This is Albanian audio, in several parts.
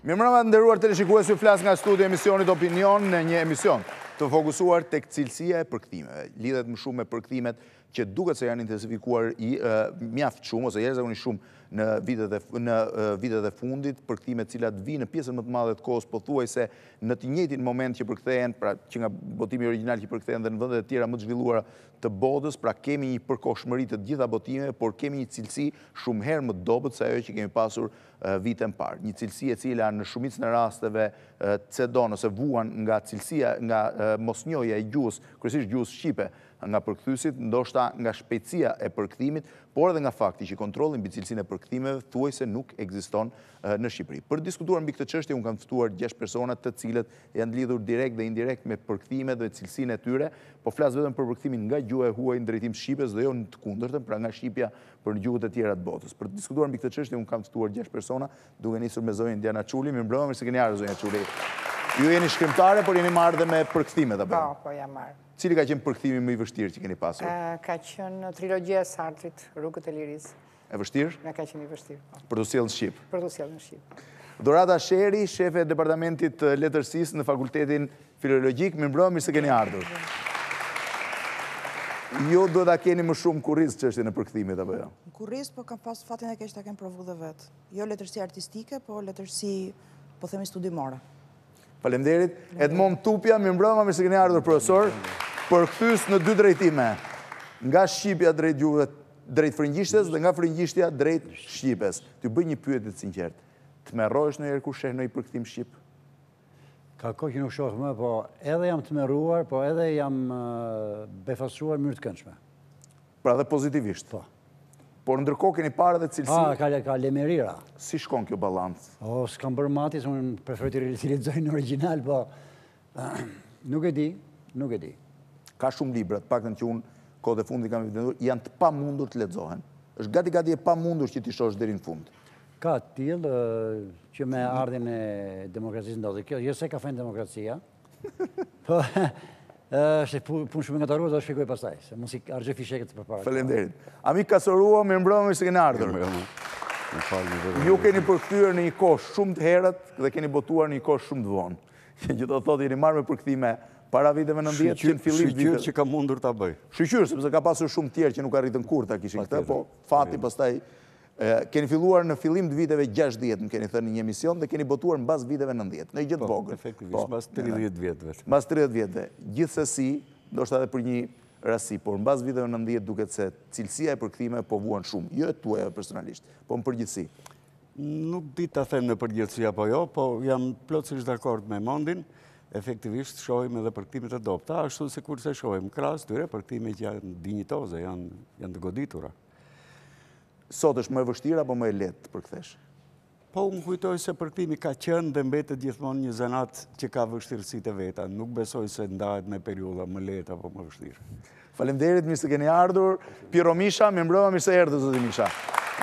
Mirëmbrëma të nderuar teleshikues, ju flas nga studio emisionit Opinion në një emision të fokusuar tek cilësia e përkthimeve. Lidhet më shumë me përkthimet që duket se janë intensifikuar mjaft shumë ose jashtëzakonisht shumë në vitet e fundit, përkthime të cilat vijnë në pjesën më të madhe të kohës pothuajse në të njëjtin moment që përkthehen, pra që nga botimi origjinal që përkthehen dhe në vendet e tjera më të zhvilluara të botës, pra kemi një përkohshmëri të gjitha botimeve, por kemi një cilësi shumë herë më dobët se ajo që kemi pasur viten parë. Një cilësi e cila në shumicën e rasteve cedon ose vuan nga cilësia, nga mosnjohja e gjuhës, kryesisht gjuhës shqipe, nga përkthysit, ndoshta nga shpejtësia e përkthimit, por edhe nga fakti që kontrolli mbi cilësinë e përkthimeve thuajse nuk ekziston në Shqipëri. Për të diskutuar mbi këtë çështje, unë kam ftuar 6 persona të cilët janë lidhur direkt dhe indirekt me përkthimet dhe cilësinë e tyre, po flas vetëm për përkthimin nga gjuha e huaj në drejtim shqipes dhe jo në të kundërtën, pra nga shqipja për në gjuhët e tjera të botës. Për të diskutuar mbi këtë çështje, unë kam ftuar 6 persona, duke nisur me zonjën Diana Çuli. Mirëmbrëma, mirë se keni ardhur zonja Çuli. Ju jeni shkrimtare, por jeni marrë dhe me përkthimet apo? Po, jam marrë. Cili ka qenë përkthimi më i vështirë që keni pasur? Ka qenë trilogjia e Sartrit, Rrugët e Lirisë. E vështirë? Ka qenë i vështirë, po. Për të sjellë në Shqip. Për të sjellë në Shqip. Dhurata Shehri, shefe e departamentit të letërsisë në Fakultetin Filologjik. Mirëmbrëma, mirë se keni ardhur. Ju duhet ta keni më shumë kurriz çështjen e përkthimit apo jo? Kurriz, po kam pas fatin e keq ta kem provu dhe vet. Jo letërsi artistike, po letërsi, po themi studimore. Faleminderit. Edmond Tupe, mirëmbrëma, mirë se keni ardhur profesor. Përkthys në 2 drejtime. Nga shqipja drejt gjuhëve, drejt frëngjishtes dhe nga frëngjishtja drejt shqipes. Ty bëj një pyetje të sinqertë. Tmerrohesh ndonjëherë kur sheh ndonjë përkthim shqip? Ka kohë që nuk shoh më, po edhe jam tmerruar, po edhe jam befasuar mirë të këndshme. Pra dhe pozitivisht. Po. Por ndërkohë keni parë edhe cilësi. Ka lemerira. Si shkon kjo ballance? S'kam bërë matis, unë preferoj të lexoj në origjinal, po nuk e di. Ka shumë libra, të paktën që unë kohët e fundit kam evidentuar, janë të pamundur të lexohen. Është gati e pamundur që ti shohësh deri në fund. Ka tillë që me ardhin e demokracisë ndodhi. Kjo jo se ka fen demokracia. Po është punë shumë ngataruar, do të shpjegoj pastaj, se mos i harxoj fishekët përpara. Faleminderit. Amik Kasoruho, mirëmbrëma, mirë se keni ardhur. Ju keni përkthyer në një kohë shumë të herët dhe keni botuar në një kohë shumë të vonë. Që do thotë jeni marrë me përkthime para viteve 90 që në fillim vitet. Shqyr që ka mundur ta bëj. Shqyr, sepse ka pasur shumë tjerë që nuk arritën kurrë ta kishin këtë, po fati pastaj keni filluar në fillim të viteve 60, më keni thënë në një emision, dhe keni botuar mbas viteve 90, në një gjë të vogël. Efektivisht, mbas 30 vjetëve. Mbas 30 vjetëve. Gjithsesi, ndoshta edhe për një rasti, por mbas viteve 90 duket se cilësia e përkthimeve po vuan shumë, jo e tuaja personalisht, po në përgjithësi. Nuk di ta them në përgjithësi apo jo, po jam plotësisht dakord me Mondin. Efektivisht shohim edhe përkthimet e dobta, ashtu se kurse shohim krahas tyre përkthimet që janë dinjitoze, janë të goditura. Sot është më e vështirë apo më e lehtë të përkthesh? Po më kujtoj se përkthimi ka qenë dhe mbetet gjithmonë një zanat që ka vështirësitë e veta. Nuk besoj se ndahet me periudha më lehtë apo më vështirë. Faleminderit, mirë se keni ardhur. Pirro Misha, mirëmbrëma, mirë se erdhët zoti Misha.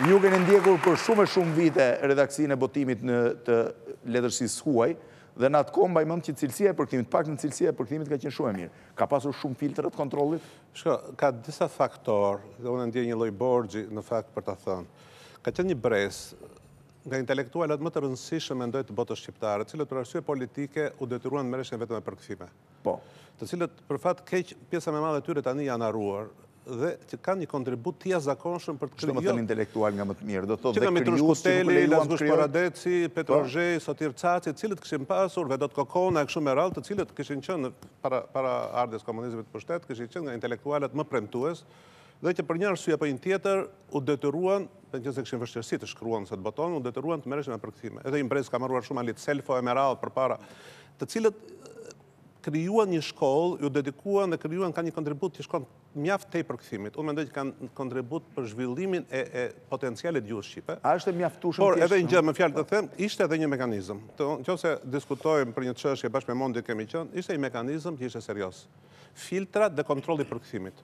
Ju keni ndjekur për shumë vite redaksinë e botimit në të letërsisë huaj. Dhe në atë kohë mbaj mend që cilësia e përkthimit, pak në cilësia e përkthimit ka qenë shumë e mirë. Ka pasur shumë filtra të kontrollit? Shko, ka disa faktor, dhe unë ndjej një lloj borxhi në fakt për ta thënë. Ka qenë një brezë nga intelektualet më të rëndësishëm mendoj të botës shqiptare, të cilët për arsye politike u detyruan të merreshin vetëm me përkthime. Po. Të cilët për fat keq pjesa më e madhe e tyre tani janë harruar dhe që kanë një kontribut të jashtëzakonshëm për të krijuar. Çdo më thënë intelektual nga më të mirë, do thotë dhe krijues që nuk lejuan të Paradeci, Petrozhej, Po. Sotir Caci, të cilët kishin pasur Vedot Kokona e kështu me radhë, të cilët kishin qenë para ardhes komunizmit të pushtet, kishin qenë nga intelektualet më premtues dhe që për një arsye apo një tjetër u detyruan, nëse kishin vështirësi të shkruan se të botonin, u detyruan të merreshin me përkthime. Edhe një brez ka marruar shumë alit Selfo e Meral përpara, të cilët krijuan një shkollë, ju dedikuan dhe krijuan ka një kontribut që shkon mjaft tej përkthimit. Unë mendoj që kanë kontribut për zhvillimin e potencialit gjuhës shqipe. A është e mjaftueshëm? Por edhe një gjë më fjalë të them, ishte edhe një mekanizëm. Nëse diskutojmë për një çështje bashkë me Mondin kemi qenë, ishte një mekanizëm që ishte serioz. Filtrat dhe kontrolli i përkthimit.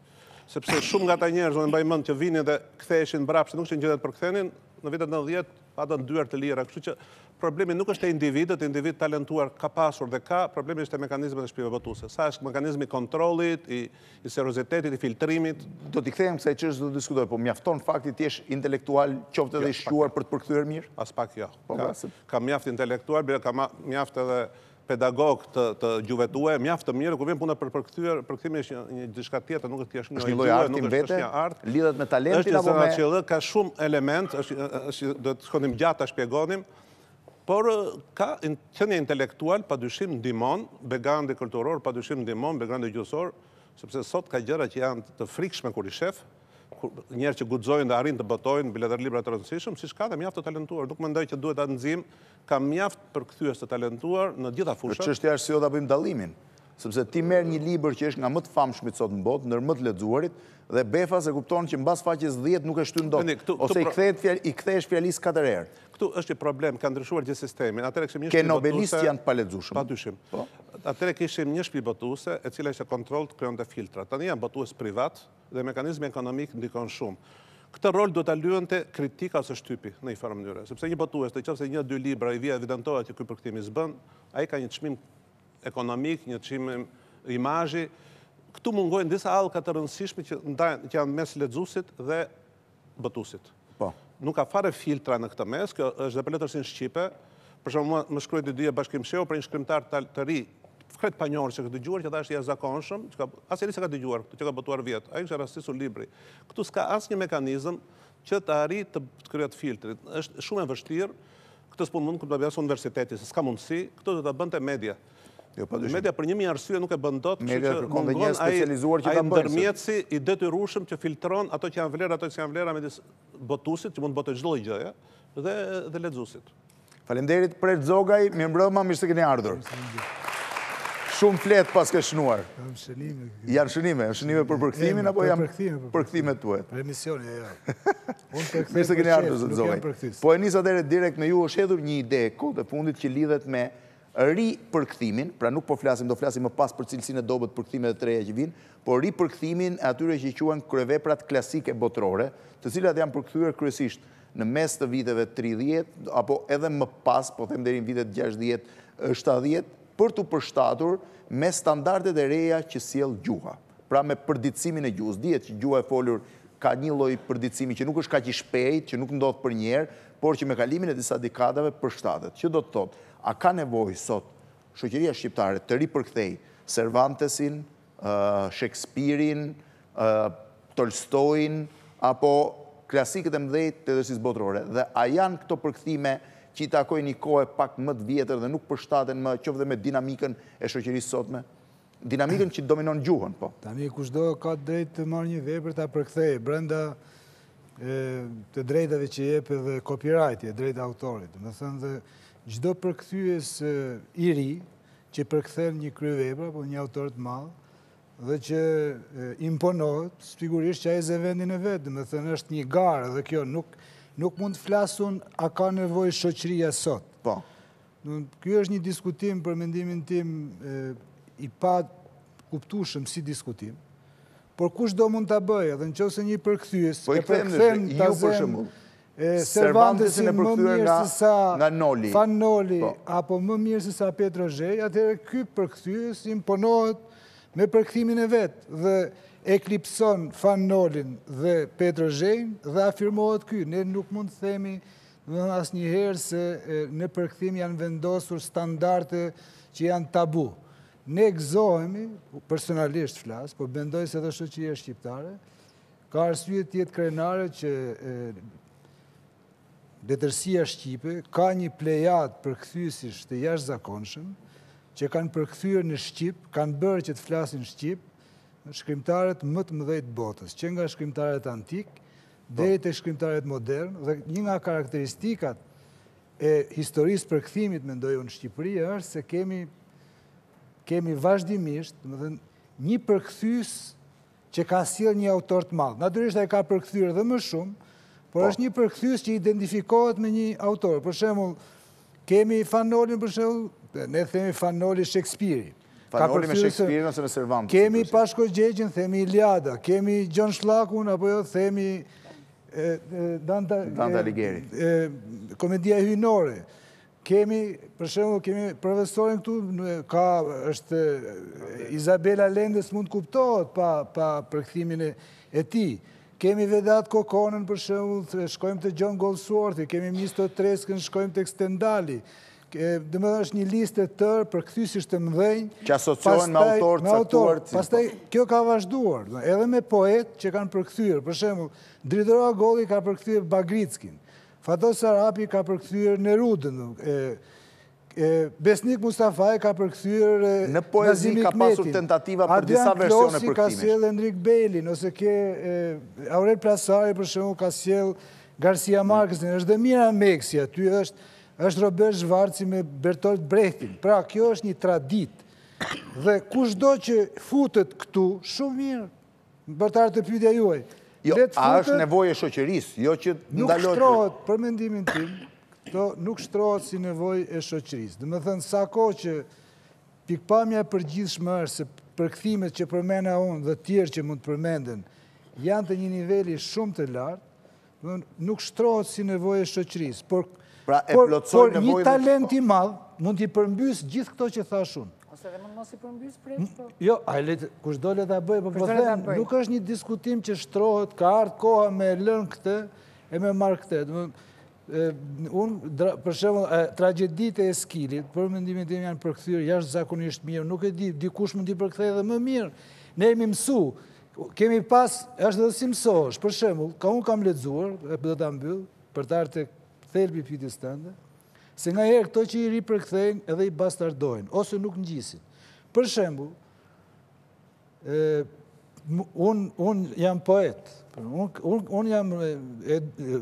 sepse shumë nga ta njerëz, unë mbaj mend që vinin dhe ktheheshin mbrapsht, nuk ishin gjë të përkthenin, në vitet 90 patën dyert të lira, kështu që problemi nuk është e individ talentuar ka pasur dhe ka, problemi është e mekanizmet e shpive botuese. Sa është mekanizmi kontrollit, i seriozitetit, i filtrimit. Do t'i kthehem kësaj çështje do diskutoj, po mjafton fakti të jesh intelektual, qoftë edhe i shquar për të përkthyer mirë? As pak jo. Ka mjaft intelektual, bile ka mjaft edhe pedagog të gjuvetuar, mjaft të mirë, ku vjen puna për përkthyer, përkthimi është një diçka tjetër, nuk është thjesht një lloj arti vetë, lidhet me talentin apo me... Është ka shumë element, do të shkonim gjatë ta shpjegonim, por ka qenie intelektual, padyshim ndihmon, background kulturor, padyshim ndihmon, background gjuhësor, sepse sot ka gjëra që janë të frikshme kur i shef, njerë që guxojnë dhe arrin të botojnë, bile dhe libra të rëndësishëm, si ka dhe mjaft të talentuar. Nuk mendoj që duhet ta nxjim, ka mjaft përkthyes të talentuar në gjitha fushat. Për çështja është se jo ta bëjmë dallimin, sepse ti merr një libër që është nga më të famshmit sot në botë, ndër më të lexuarit, dhe befa se kupton që mbas faqes 10 nuk e shtyn dot, ose i kthehesh fjalisë 4 herë. Këtu është një problem, ka ndryshuar gjithë sistemin. Ke nobelistë janë të palexueshëm. Padyshim. Atëherë kishim një shtëpi botuese, e cila ishte kontrollt, krijonte filtra. Tani janë botues privat dhe mekanizmi ekonomik ndikon shumë. Këtë rol duhet ta luante kritika ose shtypi në një farë mënyrë, sepse një botues, nëse 1-2 libra i vjen evidentohet që ky përkthim i s'bën, ai ka një çmim ekonomik, një çmim imazhi. Këtu mungojnë disa allka të rëndësishme që janë mes lexuesit dhe botuesit. Po. Nuk ka fare filtra në këtë mes, kjo është dhe për letërsin shqipe, për shumë më shkruaj të dyja bashkimsheu për një shkrimtar të ri, flet pa njohur që ka dëgjuar, që ta është i jashtëzakonshëm, asnjëri s'ka dëgjuar, që ka botuar vjet, ai kishte rastisur libri. Këtu s'ka asnjë mekanizëm që të arrijë të krijohet filtrit. Është shumë e vështirë, këtë s'po mund të bëjë universiteti, s'ka mundësi, këtë do ta bënte media. Media për 1000 arsye nuk e bën dot, kështu që mungon ai ndërmjetësi i detyrueshëm që filtron ato që janë vlerë, ato që janë vlera midis botuesit, që mund të botojë çdo lloj gjëje, dhe lexuesit. Faleminderit Preç Zogaj, mirëmbrëma, mirë se keni ardhur. Shumë flet pas ke shnuar. Janë shënime për përkthimin apo janë përkthimet tuaja? Për emisionin, jo. Mirë se keni ardhur zot Zogaj. Po e nis atëherë direkt me ju, është hedhur një ide kohët e fundit që lidhet me ri-përkthimin, pra nuk po flasim, do flasim më pas për cilësinë e dobët përkthimet e treja që vinë, por ri-përkthimin e atyre që quhen kryeveprat klasike botërore, të cilat janë përkthyer kryesisht në mes të viteve 30 apo edhe më pas, po them deri në vitet 60-70, për të përshtatur me standardet e reja që sjell gjuha. Pra me përditësimin e gjuhës. Dihet që gjuha e folur ka një lloj përditësimi që nuk është kaq i shpejtë, që nuk ndodh për një herë, por që me kalimin e disa dekadave përshtatet. Që do të thotë, a ka nevojë sot shoqëria shqiptare të ripërkthej Cervantesin, Shakespearein, Tolstoin apo klasikët e mëdhenj të letërsisë botërore? Dhe a janë këto përkthime që i takojnë një kohë pak më të vjetër dhe nuk përshtaten më qoftë me dinamikën e shoqërisë sotme? Dinamikën që dominon gjuhën, po. Tani kushdo ka drejt të marrë një vepër ta përkthejë brenda të drejtave që jep edhe copyrighti, drejt autorit. Do të thënë dhe çdo përkthyes i ri që përkthen një kryevepër apo një autor të madh dhe që imponohet, sigurisht që ai zë vendin e vet, do të thënë është një garë dhe kjo nuk mund të flasun a ka nevojë shoqëria sot. Po. Ky është një diskutim për mendimin tim i pa kuptueshëm si diskutim. Por kush do mund ta bëjë, edhe nëse një përkthyes e përkthen ta zëm Cervantesin më mirë se sa Noli. Fanoli apo më mirë se sa Petrozhej, atëherë ky përkthyes imponohet me përkthimin e vet dhe eklipson Fanolin dhe Petrozhejin dhe afirmohet ky. Ne nuk mund të themi asnjëherë se në përkthim janë vendosur standarde që janë tabu. Ne gëzohemi, personalisht flas, po mendoj se edhe shoqëria shqiptare ka arsye të jetë krenare që letërsia shqipe ka një plejad përkthyesish të jashtëzakonshëm që kanë përkthyer në shqip, kanë bërë që të flasin shqip shkrimtarët më të mëdhenj të botës, që nga shkrimtarët antik deri te shkrimtarët modern, dhe një nga karakteristikat e historisë përkthimit, mendoj unë, në Shqipëri është se kemi vazhdimisht, një përkthyes që ka sjell një autor të madh. Natyrisht ai ka përkthyer edhe më shumë, por është një përkthyes që identifikohet me një autor. Për shembull, kemi Fanolin, për shembull, ne themi Fanoli Shakespeare. Fanoli me Shakespeare ose me Cervantes. Kemi Pashko Gjegjin, themi Iliada. Kemi Gjon Shlakun, apo jo, themi Dante Alighieri. Komedia hyjnore. Kemi, për shembull, kemi profesorin këtu, është Izabela Lendes, mund kuptohet pa përkthimin e tij. Kemi Vedat Kokonën, për shembull, shkojmë të John Goldsworthy, kemi Misto Treskën, shkojmë të Stendhali. Dhe më është një listë e tërë për këthysisht të mëdhenj. Që asociohen me autor të caktuar. Pastaj, kjo ka vazhduar, edhe me poet që kanë përkthyer. Për shembull, Dridora Golli ka përkthyer Bagritskin. Fatos Sarapi ka përkthyer Nerudën. Besnik Mustafaj ka përkthyer në poezi ka pasur tentativa për disa versione përkthimit. Ka sjell Enrik Belin, ose ke Aurel Plasari, për shembull, ka sjell Garcia Marquezin. Është dhe Mira Meksi, aty është Robert Zhvarci me Bertolt Brechtin. Pra, kjo është një tradit. Dhe kushdo që futet këtu, shumë mirë, bërtarë të pyetja juaj. Jo, a është nevojë e shoqërisë, jo që nuk shtrohet, për mendimin tim, nuk shtrohet si nevojë e shoqërisë. Dhe më thënë, sa kohë që pikpamja e përgjithshme është se përkthimet që përmenda unë dhe tjerë që mund të përmenden janë të një niveli shumë të lartë, nuk shtrohet si nevojë e shoqërisë. Por një talent i madh mund t'i përmbys gjithë këto që thash unë. Ose dhe mund mos i përmbys Preç? Jo, kush do le ta bëj, po them, nuk është një diskutim që shtrohet, ka ardhur koha me lënë këtë e me marr këtë. Unë, për shembull, tragjeditë e Eskilit, për mendimin tim janë përkthyer jashtëzakonisht mirë, nuk e di, dikush mund t'i përkthejë edhe më mirë. Ne jemi mësu, kemi pas, është edhe si mësohesh, për shembull, unë kam lexuar, e do ta mbyll, për të ardhur thelbi pyetjes tënde, se nga herë këto që i ripërkthejnë edhe i bastardojnë, ose nuk ngjisin. Për shembull, unë jam poet, unë jam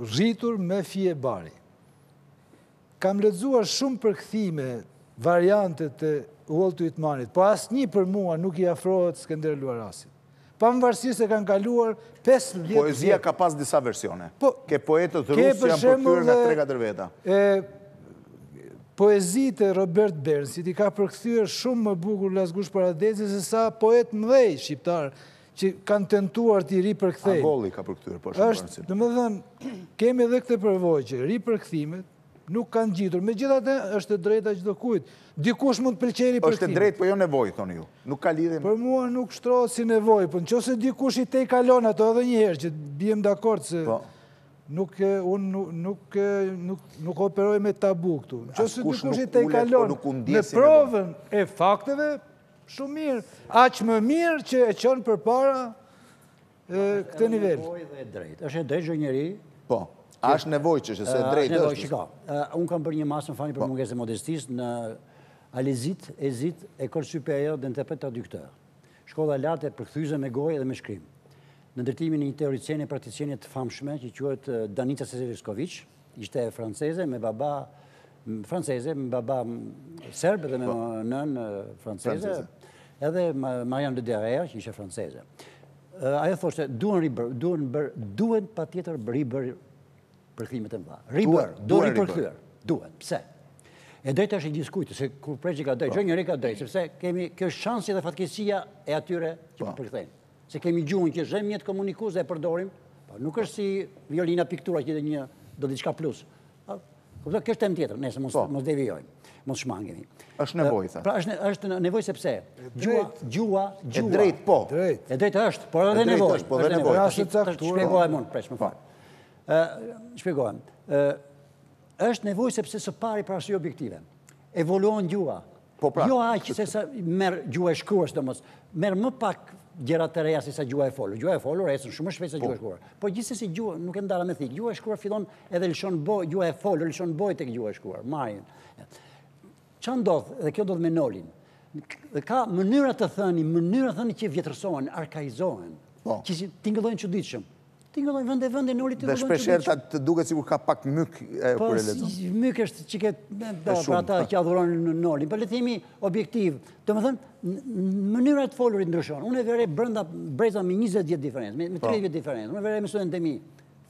rritur me fije bari. Kam lexuar shumë përkthime, variante të Walt Whitmanit, po asnjë për mua nuk i afrohet Skënder Luarasit. Pavarësisht se kanë kaluar 15 vjet. Poezia ka pas disa versione. Ke poetët rusë janë përkthyer nga 3-4 veta. Poezitë e Robert Bernsit i ka përkthyer shumë më bukur Lasgush Paradesi se sa poet mëdhej shqiptar që kanë tentuar t'i ripërkthejnë. Agolli ka përkthyer po shumë. Domethënë, kemi edhe këtë përvojë që ripërkthimet nuk kanë gjitur. Megjithatë, është e drejta çdo kujt. Dikush mund të pëlqejë përkthimi. Është e drejtë, po jo nevojë, thoni ju. Nuk ka lidhje. Për mua nuk shtrohet si nevojë, po nëse dikush i tej kalon ato edhe një herë që biem dakord se nuk operoj me tabu këtu. Nëse dikush i tej kalon me provën e fakteve, shumë mirë. Aq më mirë që e çon përpara këtë nivel. Është e drejtë çdo njeri. Po. A është nevojë që se drejtë është? Shiko, unë kam bërë një masë, më falni për mungesë e modestisë, në Alezit, Ezit, École supérieure d'interprétateur. Shkolla e lartë e përkthyesve me gojë dhe me shkrim. Në ndërtimin e një teoriciene e prakticiene të famshme që quhet Danica Çuli, ishte franceze me baba serb dhe me nën franceze, edhe Marianne de Derrière që ishte franceze. Ajo thoshte duhen patjetër ribër përkthimet e mëdha. Ripërkthyer. Duhet. Pse? E drejta është i diskutë, se kur Preçi ka drejtë, çdo njeri ka drejtë, sepse kemi kjo është shansi dhe fatkeqësia e atyre që përkthejnë. Se kemi gjuhën që është mjet komunikues dhe e përdorim, po nuk është si violina piktura që do diçka plus. Kuptoj, kjo është temë tjetër, nëse mos devijojmë, mos shmangemi. Është nevojë, tha. Pra është nevojë sepse gjuha e drejtë po. E drejtë është, por edhe nevojë. Është nevojë. Shpjegohem unë, Preç, më fal. Shpjegohem. Është nevojë sepse së pari për arsye objektive. Evoluon gjuha. Jo aq se sa merr gjuha e shkruar, sidomos, merr më pak gjëra të reja se sa gjuha e folur. Gjuha e folur ecën shumë më shpejt se gjuha e shkruar. Po gjithsesi gjuha nuk e ndala me thik. Gjuha e shkruar fillon edhe lëshon boj, gjuha e folur lëshon boj tek gjuha e shkruar. Marrin. Ç'a ndodh? Dhe kjo ndodh me Nolin. Ka mënyra të thënë që vjetërsohen, arkaizohen. Që tingëllojnë çuditshëm. Tingëllojnë vende Nolit tingëllojnë çuditshëm. Dhe shpeshherë të duket sikur ka pak myk kur e lexon. Po myk është çike për ata që adhurojnë Nolin. Po le të themi objektiv. Domethënë mënyra të folurit ndryshon. Unë e vëre brenda breza me 20 vjet diferencë, me 30 vjet diferencë. Unë e vëre me studentët e mi.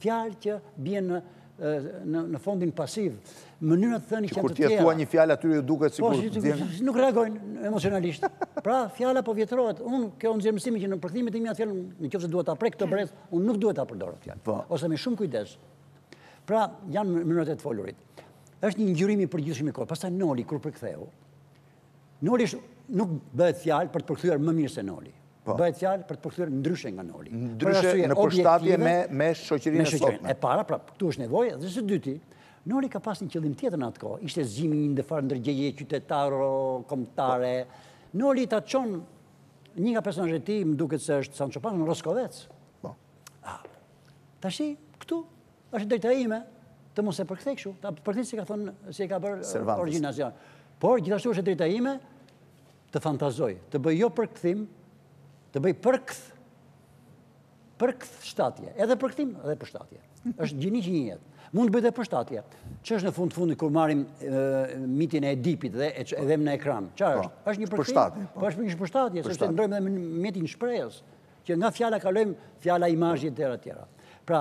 fjalë që bie në fondin pasiv. Mënyrat thënie që kur t'ia thua një fjalë aty ju duket sikur nuk reagojnë emocionalisht. Pra fjala po vjetrohet. Unë kjo nxjerr mësimin që në përkthimet e mia fjalën, nëse duhet ta prek këtë brez, unë nuk duhet ta përdor fjalë. Ose me shumë kujdes. Pra janë mënyrat e të folurit. Është një ngjyrim i përgjithshëm i kohës. Pastaj noli kur përktheu. Noli nuk bëhet fjalë për të përkthyer më mirë se noli. Bëhet fjalë për të përkthyer ndryshe nga noli. Ndryshe në përshtatje me shoqërinë e sotme. E para, pra, këtu është nevojë, dhe së dyti, noli ka pas një qëllim tjetër në atë kohë. Ishte zgjimi një ndërfarë ndërgjeje qytetaro-kombëtare. Noli ta çon një nga personazhet e tij, më duket se është Sancho Panza në Roskovec. Tashi këtu është drejta ime të mos e përkthej kështu. Ta përkthej si ka thonë, si e ka bërë origjinacion. Por gjithashtu është drejta ime të fantazoj, të bëj jo përkthim, të bëj përkthshtatje, edhe përkthim edhe përshtatje. Është gjini që një jetë. Mund të bëj edhe përshtatje. Që është në fundit kur marrim mitin e Edipit dhe edhem në ekran? Çfarë është? Është një përkthim. Po është një përshtatje, sepse ndrojmë edhe mjetin shprehjes, që nga fjala kalojmë fjala imazhi tjera. Pra,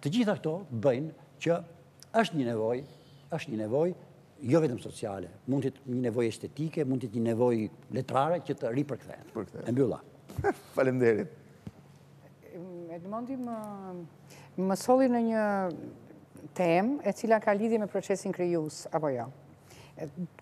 të gjitha këto bëjnë që është një nevojë jo vetëm sociale, mund të jetë një nevojë estetike, mund të jetë një nevojë letrare që të ripërkthehen. E mbylla. Faleminderit. Edmondi më solli në një temë e cila ka lidhje me procesin krijues apo jo.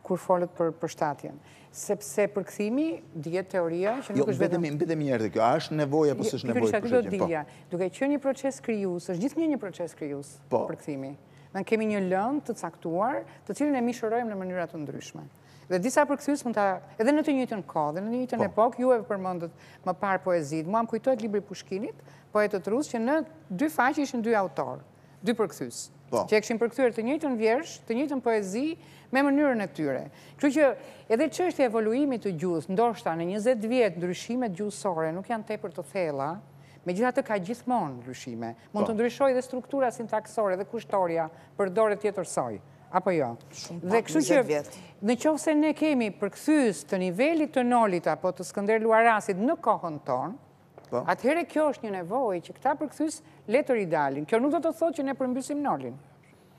Kur folet për përshtatjen. Sepse përkthimi dihet teoria që nuk është vetëm mbetemi një herë kjo, a është nevojë apo s'është nevojë për shkak? Duke qenë një proces krijues, është gjithnjë një proces krijues përkthimi. Ne kemi një lëndë të caktuar, të cilën e mishërojmë në mënyra të ndryshme. Dhe disa përkthyes mund ta, edhe në të njëjtën kohë, dhe në të njëjtën epokë, ju e përmendët më parë poezitë. Mua më kujtohet libri Pushkinit, poetët rus, që në 2 faqe ishin 2 autor, 2 përkthyes, që e kishin përkthyer të njëjtën vjersh, të njëjtën poezi me mënyrën e tyre. Kështu që edhe çështja e evoluimit të gjuhës, ndoshta në 20 vjet ndryshimet gjuhësore nuk janë tepër të thella. Megjithatë ka gjithmonë ndryshime. Mund të ndryshojë dhe struktura sintaksore dhe kushtoria përdoret tjetërsoj, apo jo? Dhe kështu që nëse ne kemi përkthyes të nivelit të Nolit apo të Skënder Luarasit në kohën tonë, atëherë kjo është një nevojë që këta përkthyes le të ridalin. Kjo nuk do të thotë që ne përmbysim Nolin.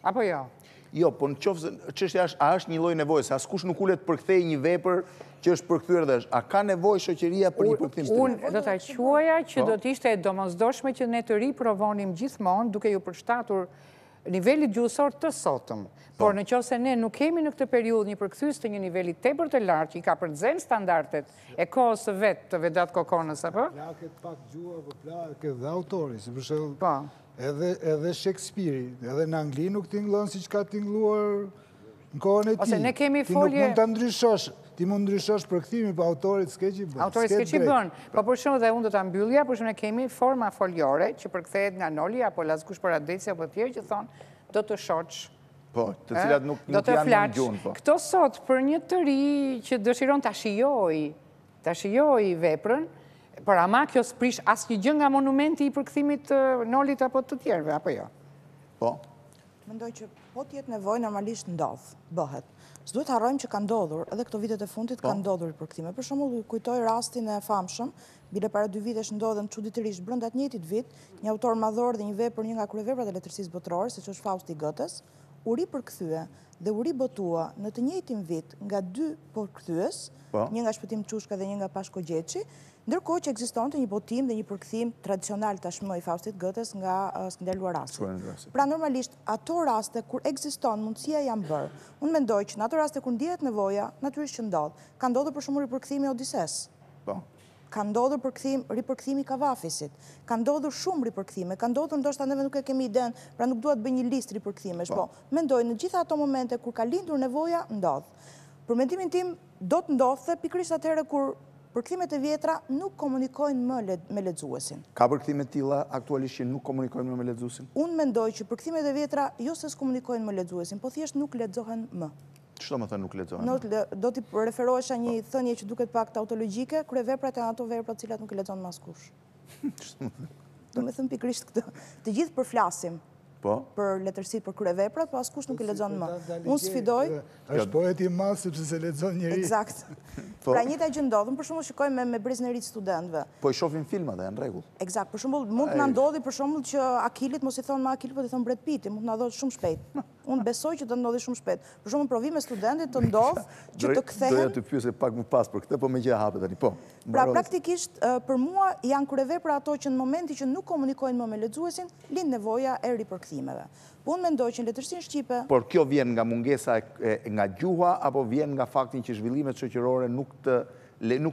Apo jo? Jo, po nëse çështja është, a është një lloj nevoje, se askush nuk ulet përkthej një vepër që është përkthyer dhe a ka nevojë shoqëria për një përkthim të tillë? Unë do ta quaja që do të ishte e domosdoshme që ne të riprovonim gjithmonë duke ju përshtatur nivelit gjuhësor të sotëm. Por nëse ne nuk kemi në këtë periudhë një përkthyes të një niveli tepër të lartë që i ka përzier standardet e kohës së vet të Vedat Kokonës apo? Plaket pak gjuha apo plaket dhe autori, si për shembull. Edhe Shakespeare, edhe në Angli nuk tingëllon siç ka tingëlluar në kohën e tij. Ose ne kemi Ti nuk folje. mund ta ndryshosh. Ti mund ndryshosh përkthimin, po autorit s'ke që bën. Autorit s'ke që bën. Po për shembull dhe unë do ta mbyllja, për shembull ne kemi forma foliore që përkthehet nga Noli apo Lazgush Paradeci apo të tjerë që thon do të shoç. Po, të cilat nuk janë në gjuhën, po. Këto sot për një të ri që dëshiron ta shijojë veprën, por ama kjo s'prish asnjë gjë nga monumenti i përkthimit të Nolit apo të tjerëve, apo jo? Po. Mendoj që po t'jetë nevojë normalisht bëhet. S'duhet harrojmë që ka ndodhur, edhe këto vitet e fundit ka ndodhur përkthime. Për shembull, kujtoj rastin e famshëm, bile para 2 vitesh ndodhen çuditërisht brenda të njëjtit vit, një autor madhor dhe një vepër, një nga kryeveprat e letërsisë botërore, siç është Fausti i Gotës, u ripërkthye dhe u ribotua në të njëjtin vit nga 2 përkthyes, një nga Shpëtim Çushka dhe një nga Pashko Gjeçi, ndërkohë që ekzistonte një botim dhe një përkthim tradicional tashmë i Faustit Gotës nga Skënder Luarasi. Pra normalisht ato raste kur ekziston mundësia janë bërë. Unë mendoj që në ato raste kur ndihet nevoja, natyrisht që ndodh. Ka ndodhur për shembull ripërkthimi i Odises. Ka ndodhur ripërkthimi i Kavafisit. Ka ndodhur shumë ripërkthime. Ka ndodhur ndoshta neve nuk e kemi iden, pra nuk duhet bëj një listë ripërkthimesh, po mendoj në gjitha ato momente kur ka lindur nevoja, ndodh. Për mendimin tim do të ndodhte pikërisht atëherë kur përkthimet e vjetra nuk komunikojnë më me lexuesin. Ka përkthime të tilla aktualisht që nuk komunikojnë më me lexuesin? Unë mendoj që përkthimet e vjetra jo se s'komunikojnë me lexuesin, po thjesht nuk lexohen më. Ç'do të thënë nuk lexohen? Do t'i referohesha një thënie që duket pak tautologjike, kryeveprat janë ato vepra të cilat nuk i lexon më askush. Do të thënë pikërisht këtë. Të gjithë përflasim për letërsitë për kryeveprat, po askush nuk i lexon më. Unë sfidoj... është poet i madh sepse se lexon njëri. Eksakt. Pra njëjta gjë ndodh, për shembull shikojmë me brezneritë studentëve. Po i shohin filmat dhe janë rregull. Eksakt, për shembull mund të na ndodhi për shembull që Akilit mos i thon më Akilit, po i thon Brad Pitti, mund të na ndodhi shumë shpejt. Unë besoj që do ndodhi shumë shpejt. Për shembull provime studentit të ndodh që të kthehen. Doja të pyesë pak më pas për këtë, po më gjë hapet tani. Po. Pra praktikisht për mua janë kryevepra ato që në momenti që nuk komunikojnë më me lexuesin, lind nevoja e ripërkthimeve. Po unë mendoj që në letërsinë shqipe... Por kjo vjen nga mungesa nga gjuha, apo vjen nga faktin që zhvillimet shoqërore nuk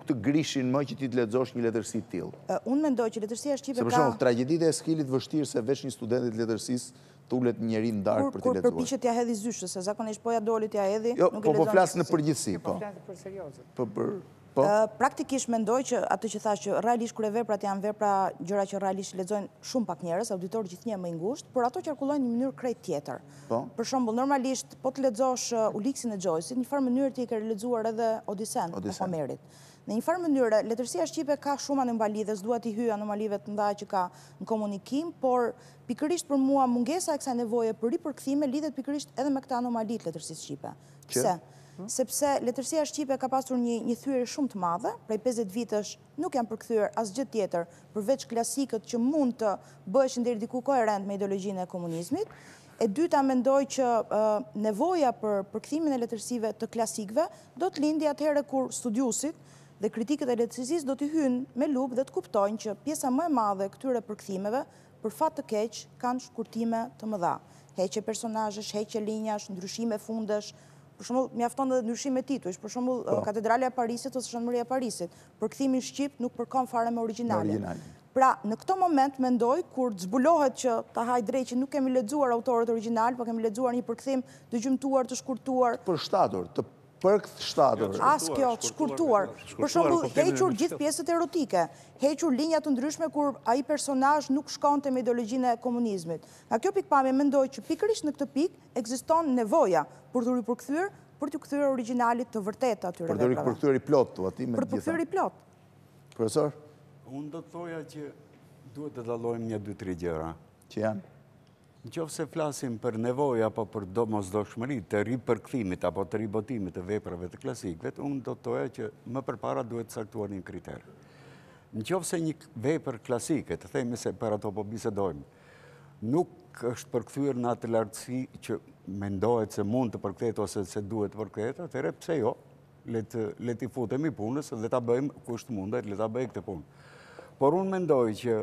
të grishin më që ti të lexosh një letërsi të tillë? Unë mendoj që letërsia shqipe ka... Se për shembull, tragjeditë e Eskilit vështirë se veç një student të letërsisë tulet njëri në darkë për të lexuar. Kur përpiqet t'ja hedhi zyshës, se zakonisht po ja doli t'ja hedhi, nuk e lexon. Po flas në përgjithësi, po. Po flas për seriozet. Po. Praktikisht mendoj që atë që thash që realisht kryeveprat janë vepra gjëra që realisht lexojnë shumë pak njerëz, auditorë gjithnjë më i ngushtë, por ato qarkullojnë në mënyrë krejt tjetër. Për shembull, normalisht po të lexosh Uliksin e Joyce-it, në një farë mënyrë ti e ke lexuar edhe Odisen e Homerit. Në një farë mënyrë, letërsia shqipe ka shumë anomali dhe s'dua t'i hyj anomalive të ndaja që ka në komunikim, por pikërisht për mua mungesa e kësaj nevoje për ripërkthime lidhet pikërisht edhe me këtë anomali të letërsisë shqipe. Pse? Sepse letërsia shqipe ka pasur një thyerje shumë të madhe, prej 50 vitesh nuk janë përkthyer asgjë tjetër përveç klasikët që mund të bëheshin deri diku koherent me ideologjinë e komunizmit. E dyta, mendoj që nevoja për përkthimin e letërsive të klasikëve do të lindi atëherë kur studiusit dhe kritikët e letërsisë do t'i hynë me lupë dhe të kuptojnë që pjesa më e madhe e këtyre përkthimeve për fat të keq kanë shkurtime të mëdha. Heqje personazhesh, heqje linjash, ndryshime fundesh. Për shembull, mjafton edhe ndryshime titujsh, për shembull, Katedrala e Parisit ose Shënmëria e Parisit. Përkthimi shqip nuk përkon fare me origjinalin. Pra, në këto moment mendoj kur të zbulohet që ta haj drejt që nuk kemi lexuar autorët origjinal, po kemi lexuar një përkthim dëgjimtuar të shkurtuar. Për shtator, të përkthshtator. As kjo, të shkurtuar. Për shembull, hequr gjithë pjesët erotike, hequr linja të ndryshme kur ai personazh nuk shkonte me ideologjinë e komunizmit. Nga kjo pikpamje mendoj që pikërisht në këtë pikë ekziston nevoja për të ripërkthyer, për të kthyer originalit të vërtetë atyre veprave. Për të ripërkthyer i plot tu aty me gjitha. Për të ripërkthyer i plot. Profesor, unë do të thoja që duhet të dallojmë 1-2-3 gjëra. Që janë? Nëse flasim për nevojë apo për domosdoshmëri të ripërkthimit apo të ribotimit të veprave të klasikëve, unë do të thoja që më përpara duhet të caktuar një kriter. Nëse një vepër klasike, të themi se për ato po bisedojmë, nuk është përkthyer në atë lartësi që mendohet se mund të përkthehet ose se duhet të përkthehet, atëherë pse jo? Le t'i futemi punës dhe ta bëjmë kusht mundet, le ta bëj këtë punë. Por unë mendoj që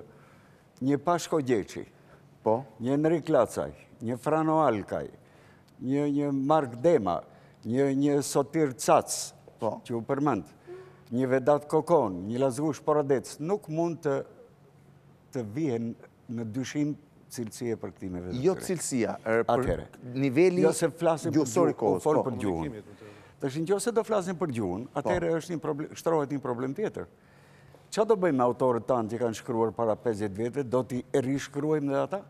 një Pashko Gjeçi, një Enrik Klacaj, një Frano Alkaj, një Mark Dema, një Sotir Cac, që u përmend, një Vedat Kokon, një Lazgush Poradec, nuk mund të vihen në dyshim cilësia e përkthimeve. Jo cilësia, për niveli gjusor i kohës. Folë për gjuhën. Nëse do flasim për gjuhën, atëherë shtrohet një problem tjetër. Qa do bëjmë autorët tanë që kanë shkruar para 50 vete, do t'i rishkruajmë dhe ata?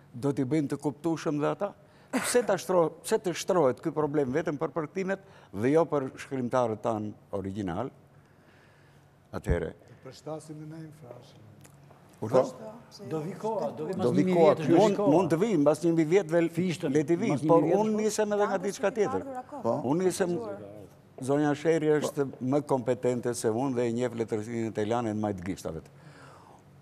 Do t'i bëjmë të kuptueshëm dhe ata? Pse të shtrohet ky problem vetëm për përkthimet dhe jo për shkrimtarët tanë original? Atëherë. Përshtasim në nejmë frashën. Do vi koha, mund të vijmë, mbas 1 vjet le t'i vijmë, por unë nisem edhe nga diçka tjetër. Unë nisem, zonja Shehri është më kompetente se unë dhe e njeh letërsinë italiane në majtë gishtave.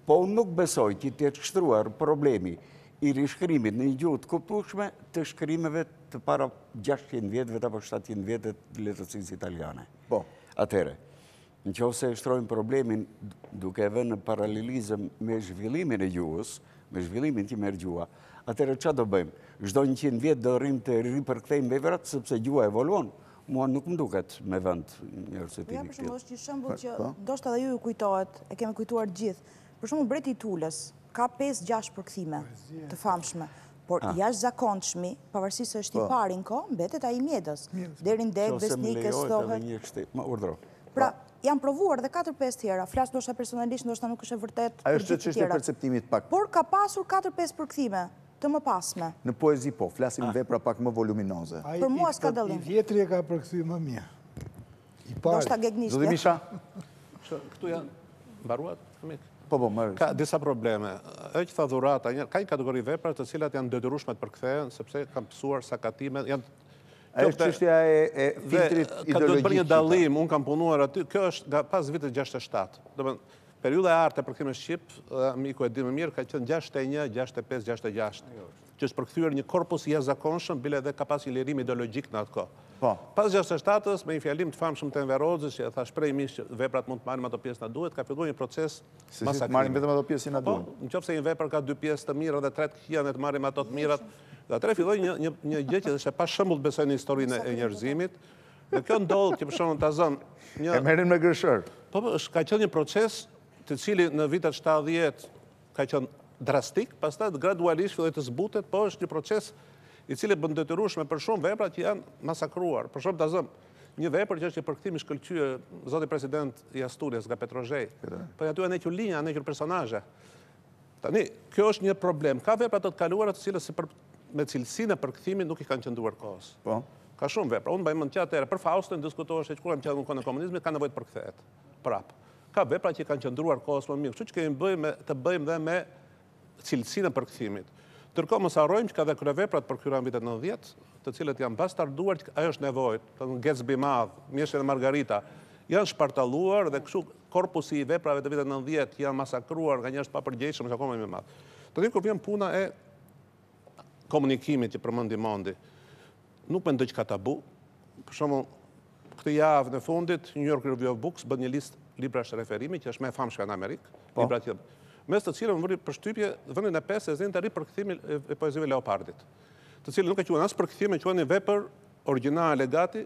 Po unë nuk besoj që të jetë shtruar problemi i rishkrimit në një gjuhë të kuptueshme të shkrimeve të para 600 vjetëve apo 700 vjetëve të letërsisë italiane. Atëherë, nëse e shtrojmë problemin duke vënë në paralelizëm me zhvillimin e gjuhës, me zhvillimin që merr gjuha, atëherë çfarë do bëjmë? Çdo 100 vjet do rrim të ripërkthejmë veprat sepse gjuha evoluon. Mua nuk më duket me vend njerëz të tillë. Për shembull, është një shembull që ndoshta edhe ju kujtohet, e kemi kujtuar të gjithë. Për shembull, Breti i Tulës ka 5-6 përkthime të famshme, por jashtëzakonshmi, pavarësisht se është i pari në kohë, mbetet ai i mjedës. Deri në deg, besnikës, thohet. Pra, janë provuar dhe 4-5 tjera. Flas ndoshta personalisht, ndoshta nuk është e vërtet. Ajo është çështje perceptimit pak. Por ka pasur 4-5 përkthime të mëpasme. Në poezi po, flasim vepra pak më voluminoze. Për mua s'ka dallim. I vjetri e ka përkthy më mirë. I pari. Ndoshta gegnishtja. Zoti Misha. Këtu janë mbaruat, Amik? Ka disa probleme. E që tha Dhurata, ka një kategori vepra të cilat janë detyrueshme të përkthehen, sepse kanë pësuar sakatimet, janë është çështja e filtrit ideologjik. Ka duhet bërë një dallim, unë kam punuar aty, kjo është nga pas vitet 67. Domethënë, periudha e artë e përkthimit shqip, Amiku e di më mirë, ka qenë 61, 65, 66. Që është përkthyer një korpus i jashtëzakonshëm, bile edhe ka pas një lirim ideologjik në atë kohë. Pas 67-s, me një fjalim të famshëm të Enver Hoxhës, që e tha shprej mish që veprat mund të marrim ato pjesë na duhet, ka filluar një proces masakrimi. Se marrim vetëm ato pjesë që na duhen. Nëse një vepër ka 2 pjesë të mira dhe 3 të këqija, ne të marrim ato të mirat. Dhe atëherë filloi një gjë që është pa shembull besoj në historinë e njerëzimit. Dhe kjo ndodh që për shembull ta zëm e merren me gërshër. Ka qenë një proces të cili në vitet 70 ka qenë drastik, pastaj gradualisht filloi të zbutet, po është një proces i cili bën detyrueshme për shumë vepra që janë masakruar. Për shembull ta zëm një vepër që është një përkthim i shkëlqyer, zoti president i Asturias nga Petrozhej. Po aty janë hequr linja, janë hequr personazhe. Tani, kjo është një problem. Ka vepra të kaluara të cilët me cilësinë e përkthimit nuk i kanë qëndruar kohës. Ka shumë vepra. Unë mbaj mend që atëherë për Faustin diskutohej që kur jam qenë në kohën e komunizmit ka nevojë të përkthehet. Prap. Ka vepra që i kanë qëndruar kohës më mirë. Kështu që kemi të bëjmë dhe me cilësinë e përkthimit. Ndërkohë mos harrojmë që ka dhe kryeveprat përkthyer në vitet 90, të cilët janë bastarduar, ajo është nevojë, Gatsby i madh, Mjeshja dhe Margarita, janë shpartalluar dhe kështu korpusi i veprave të vitet 90 janë masakruar nga njerëz pa përgjegjshëm, është akoma më i madh. Tani kur vjen puna e komunikimit që përmendi Mondi, nuk mendoj që ka tabu. Për shembull, këtë javë në fundit, New York Review of Books bën një listë librash referimi që është më e famshme në Amerikë, libra që mes të cilëve më bëri përshtypje vendin e 5 e zënë të ri përkthimin e poezive Leopardit, të cilët nuk e quhen as përkthim, e quhen një vepër origjinale gati.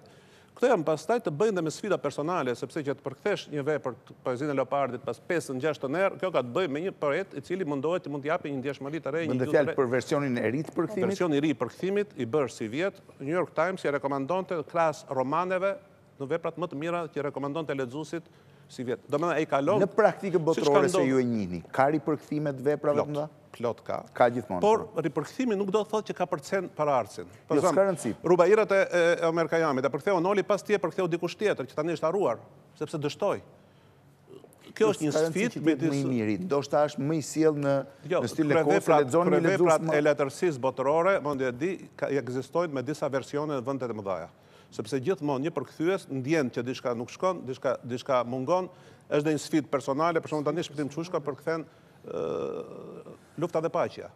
Këto janë pastaj të bëjnë dhe me sfida personale, sepse që të përkthesh një vepër të poezinë e Leopardit pas 5-6 herë, kjo ka të bëjë me një poet i cili mundohet të mund të japë një ndjeshmëri të re, një gjuhë të re. Për versionin e ri të përkthimit? Versioni i ri i përkthimit i bërë si vjet, New York Times i rekomandonte klas romaneve në veprat më të mira që rekomandonte lexuesit si vjet. Domethënë ai kalon në praktikë botërore se ju e njihni. Ka ripërkthime të veprave të mëdha? Plot ka. Ka gjithmonë. Por ripërkthimi nuk do të thotë që ka përcen para artsin. Jo, s'ka rëndësi. Rubairat e Omer Kajamit, e përktheu Noli, pas tje përktheu dikush tjetër, që tani është harruar, sepse dështoi. Kjo është një sfidë midis më i miri. Ndoshta është më i sjell në stil lekose, lexoni një lexues veprat e letërsisë botërore, mund të di, ekzistojnë me disa versione në vendet e mëdha. Sepse gjithmonë një përkthyes ndjen që diçka nuk shkon, diçka mungon, është dhe një sfidë personale, për shembull tani shpëtim çushka përkthen Lufta dhe Paqja.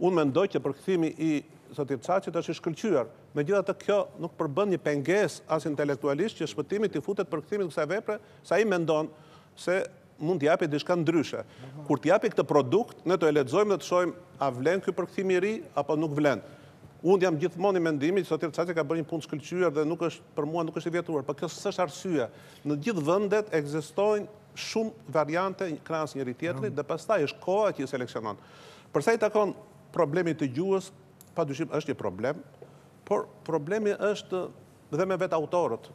Unë mendoj që përkthimi i zotit Çaçit është i shkëlqyer. Megjithatë kjo nuk përbën një pengesë as intelektualisht që shpëtimi t'i futet përkthimit kësaj vepre, sa ai mendon se mund t'japi diçka ndryshe. Kur t'japi këtë produkt, ne do e lexojmë dhe të shohim a vlen ky përkthim i ri apo nuk vlen. Unë jam gjithmonë i mendimit që zotit Çaçi ka bërë një punë shkëlqyer dhe nuk është për mua nuk është i vjetruar, por kjo s'është arsye. Në gjithë vendet ekzistojnë shumë variante krahas njëri tjetrit dhe pastaj është koha që i seleksionon. Për sa i takon problemit të gjuhës, padyshim është një problem, por problemi është dhe me vetë autorët.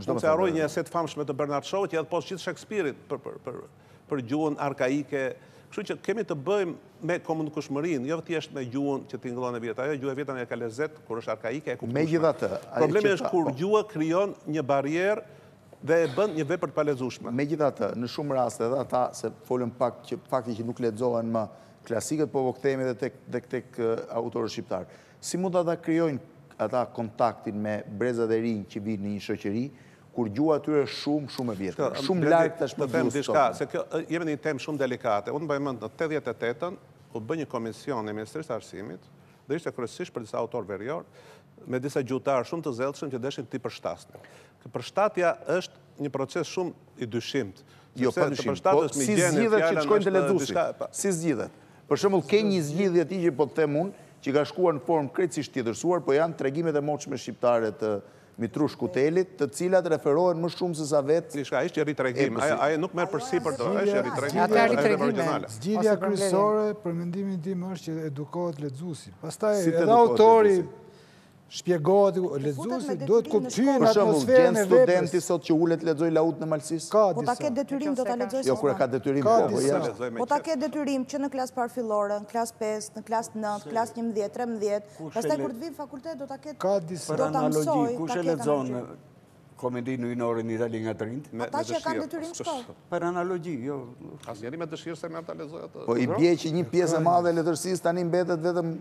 Se harroj një eset famshme të Bernard Shaw që edhe poshtë gjithë Shakespeare-it për gjuhën arkaike. Kështu që kemi të bëjmë me komunikueshmërinë, jo thjesht me gjuhën që tingëllon e vjet. Ajo gjuhë e vjetër e ka lezet kur është arkaike e kuptueshme. Megjithatë, problemi është kur gjuha krijon një barrierë dhe e bën një vepër të palezueshme. Megjithatë, në shumë raste edhe ata se folën pak që fakti që nuk lexohen më klasikët, po kthehemi edhe tek autorët shqiptar. Si mund ata krijojnë ata kontaktin me brezat e rinj që vinë në një shoqëri kur gjuha atyre shumë e vjetër, shumë larg tash më diçka, se kjo jemi në një temë shumë delikate. Unë mbaj mend në 88-ën u bë një komision në Ministrisë së Arsimit, dhe ishte kryesisht për disa autor verior, me disa gjuhëtar shumë të zellshëm që deshin të përshtasin. Përshtatja është një proces shumë i dyshimt. Jo, pa dyshim, po si zgjidhet që të shkojnë te lexuesi? Si zgjidhet? Për shembull, ke një zgjidhje ti që po të them unë, që ka shkuar në formë krejtësisht tjetërsuar, po janë tregimet e moshme shqiptare të Mitrush Kutelit, të cilat referohen më shumë se sa vetë. Ai është ritregim, ai nuk merr përsipër to, është ritregim. Zgjidhja kryesore për mendimin tim është që edukohet lexuesi. Pastaj edhe autori shpjegohet, lexuesi duhet kuptojnë atmosferën e veprës. Studenti sot që ulet lexoj Laut në Malsis? Po ta ketë detyrim do ta lexojë. Jo, kur ka detyrim po. Po ta ketë detyrim që në klasë parafillore, në klasë 5, në klasë 9, klasë 11, 13, pastaj kur të vi në fakultet do ta ketë. Për analogji, kush e lexon komedinë ujnore në Itali nga të rinjtë? Ata që kanë detyrim shkollë. Për analogji, jo. Asnjëri me dëshirë se me ta lexoj atë. Po i bie që një pjesë e madhe e letërsisë tani mbetet vetëm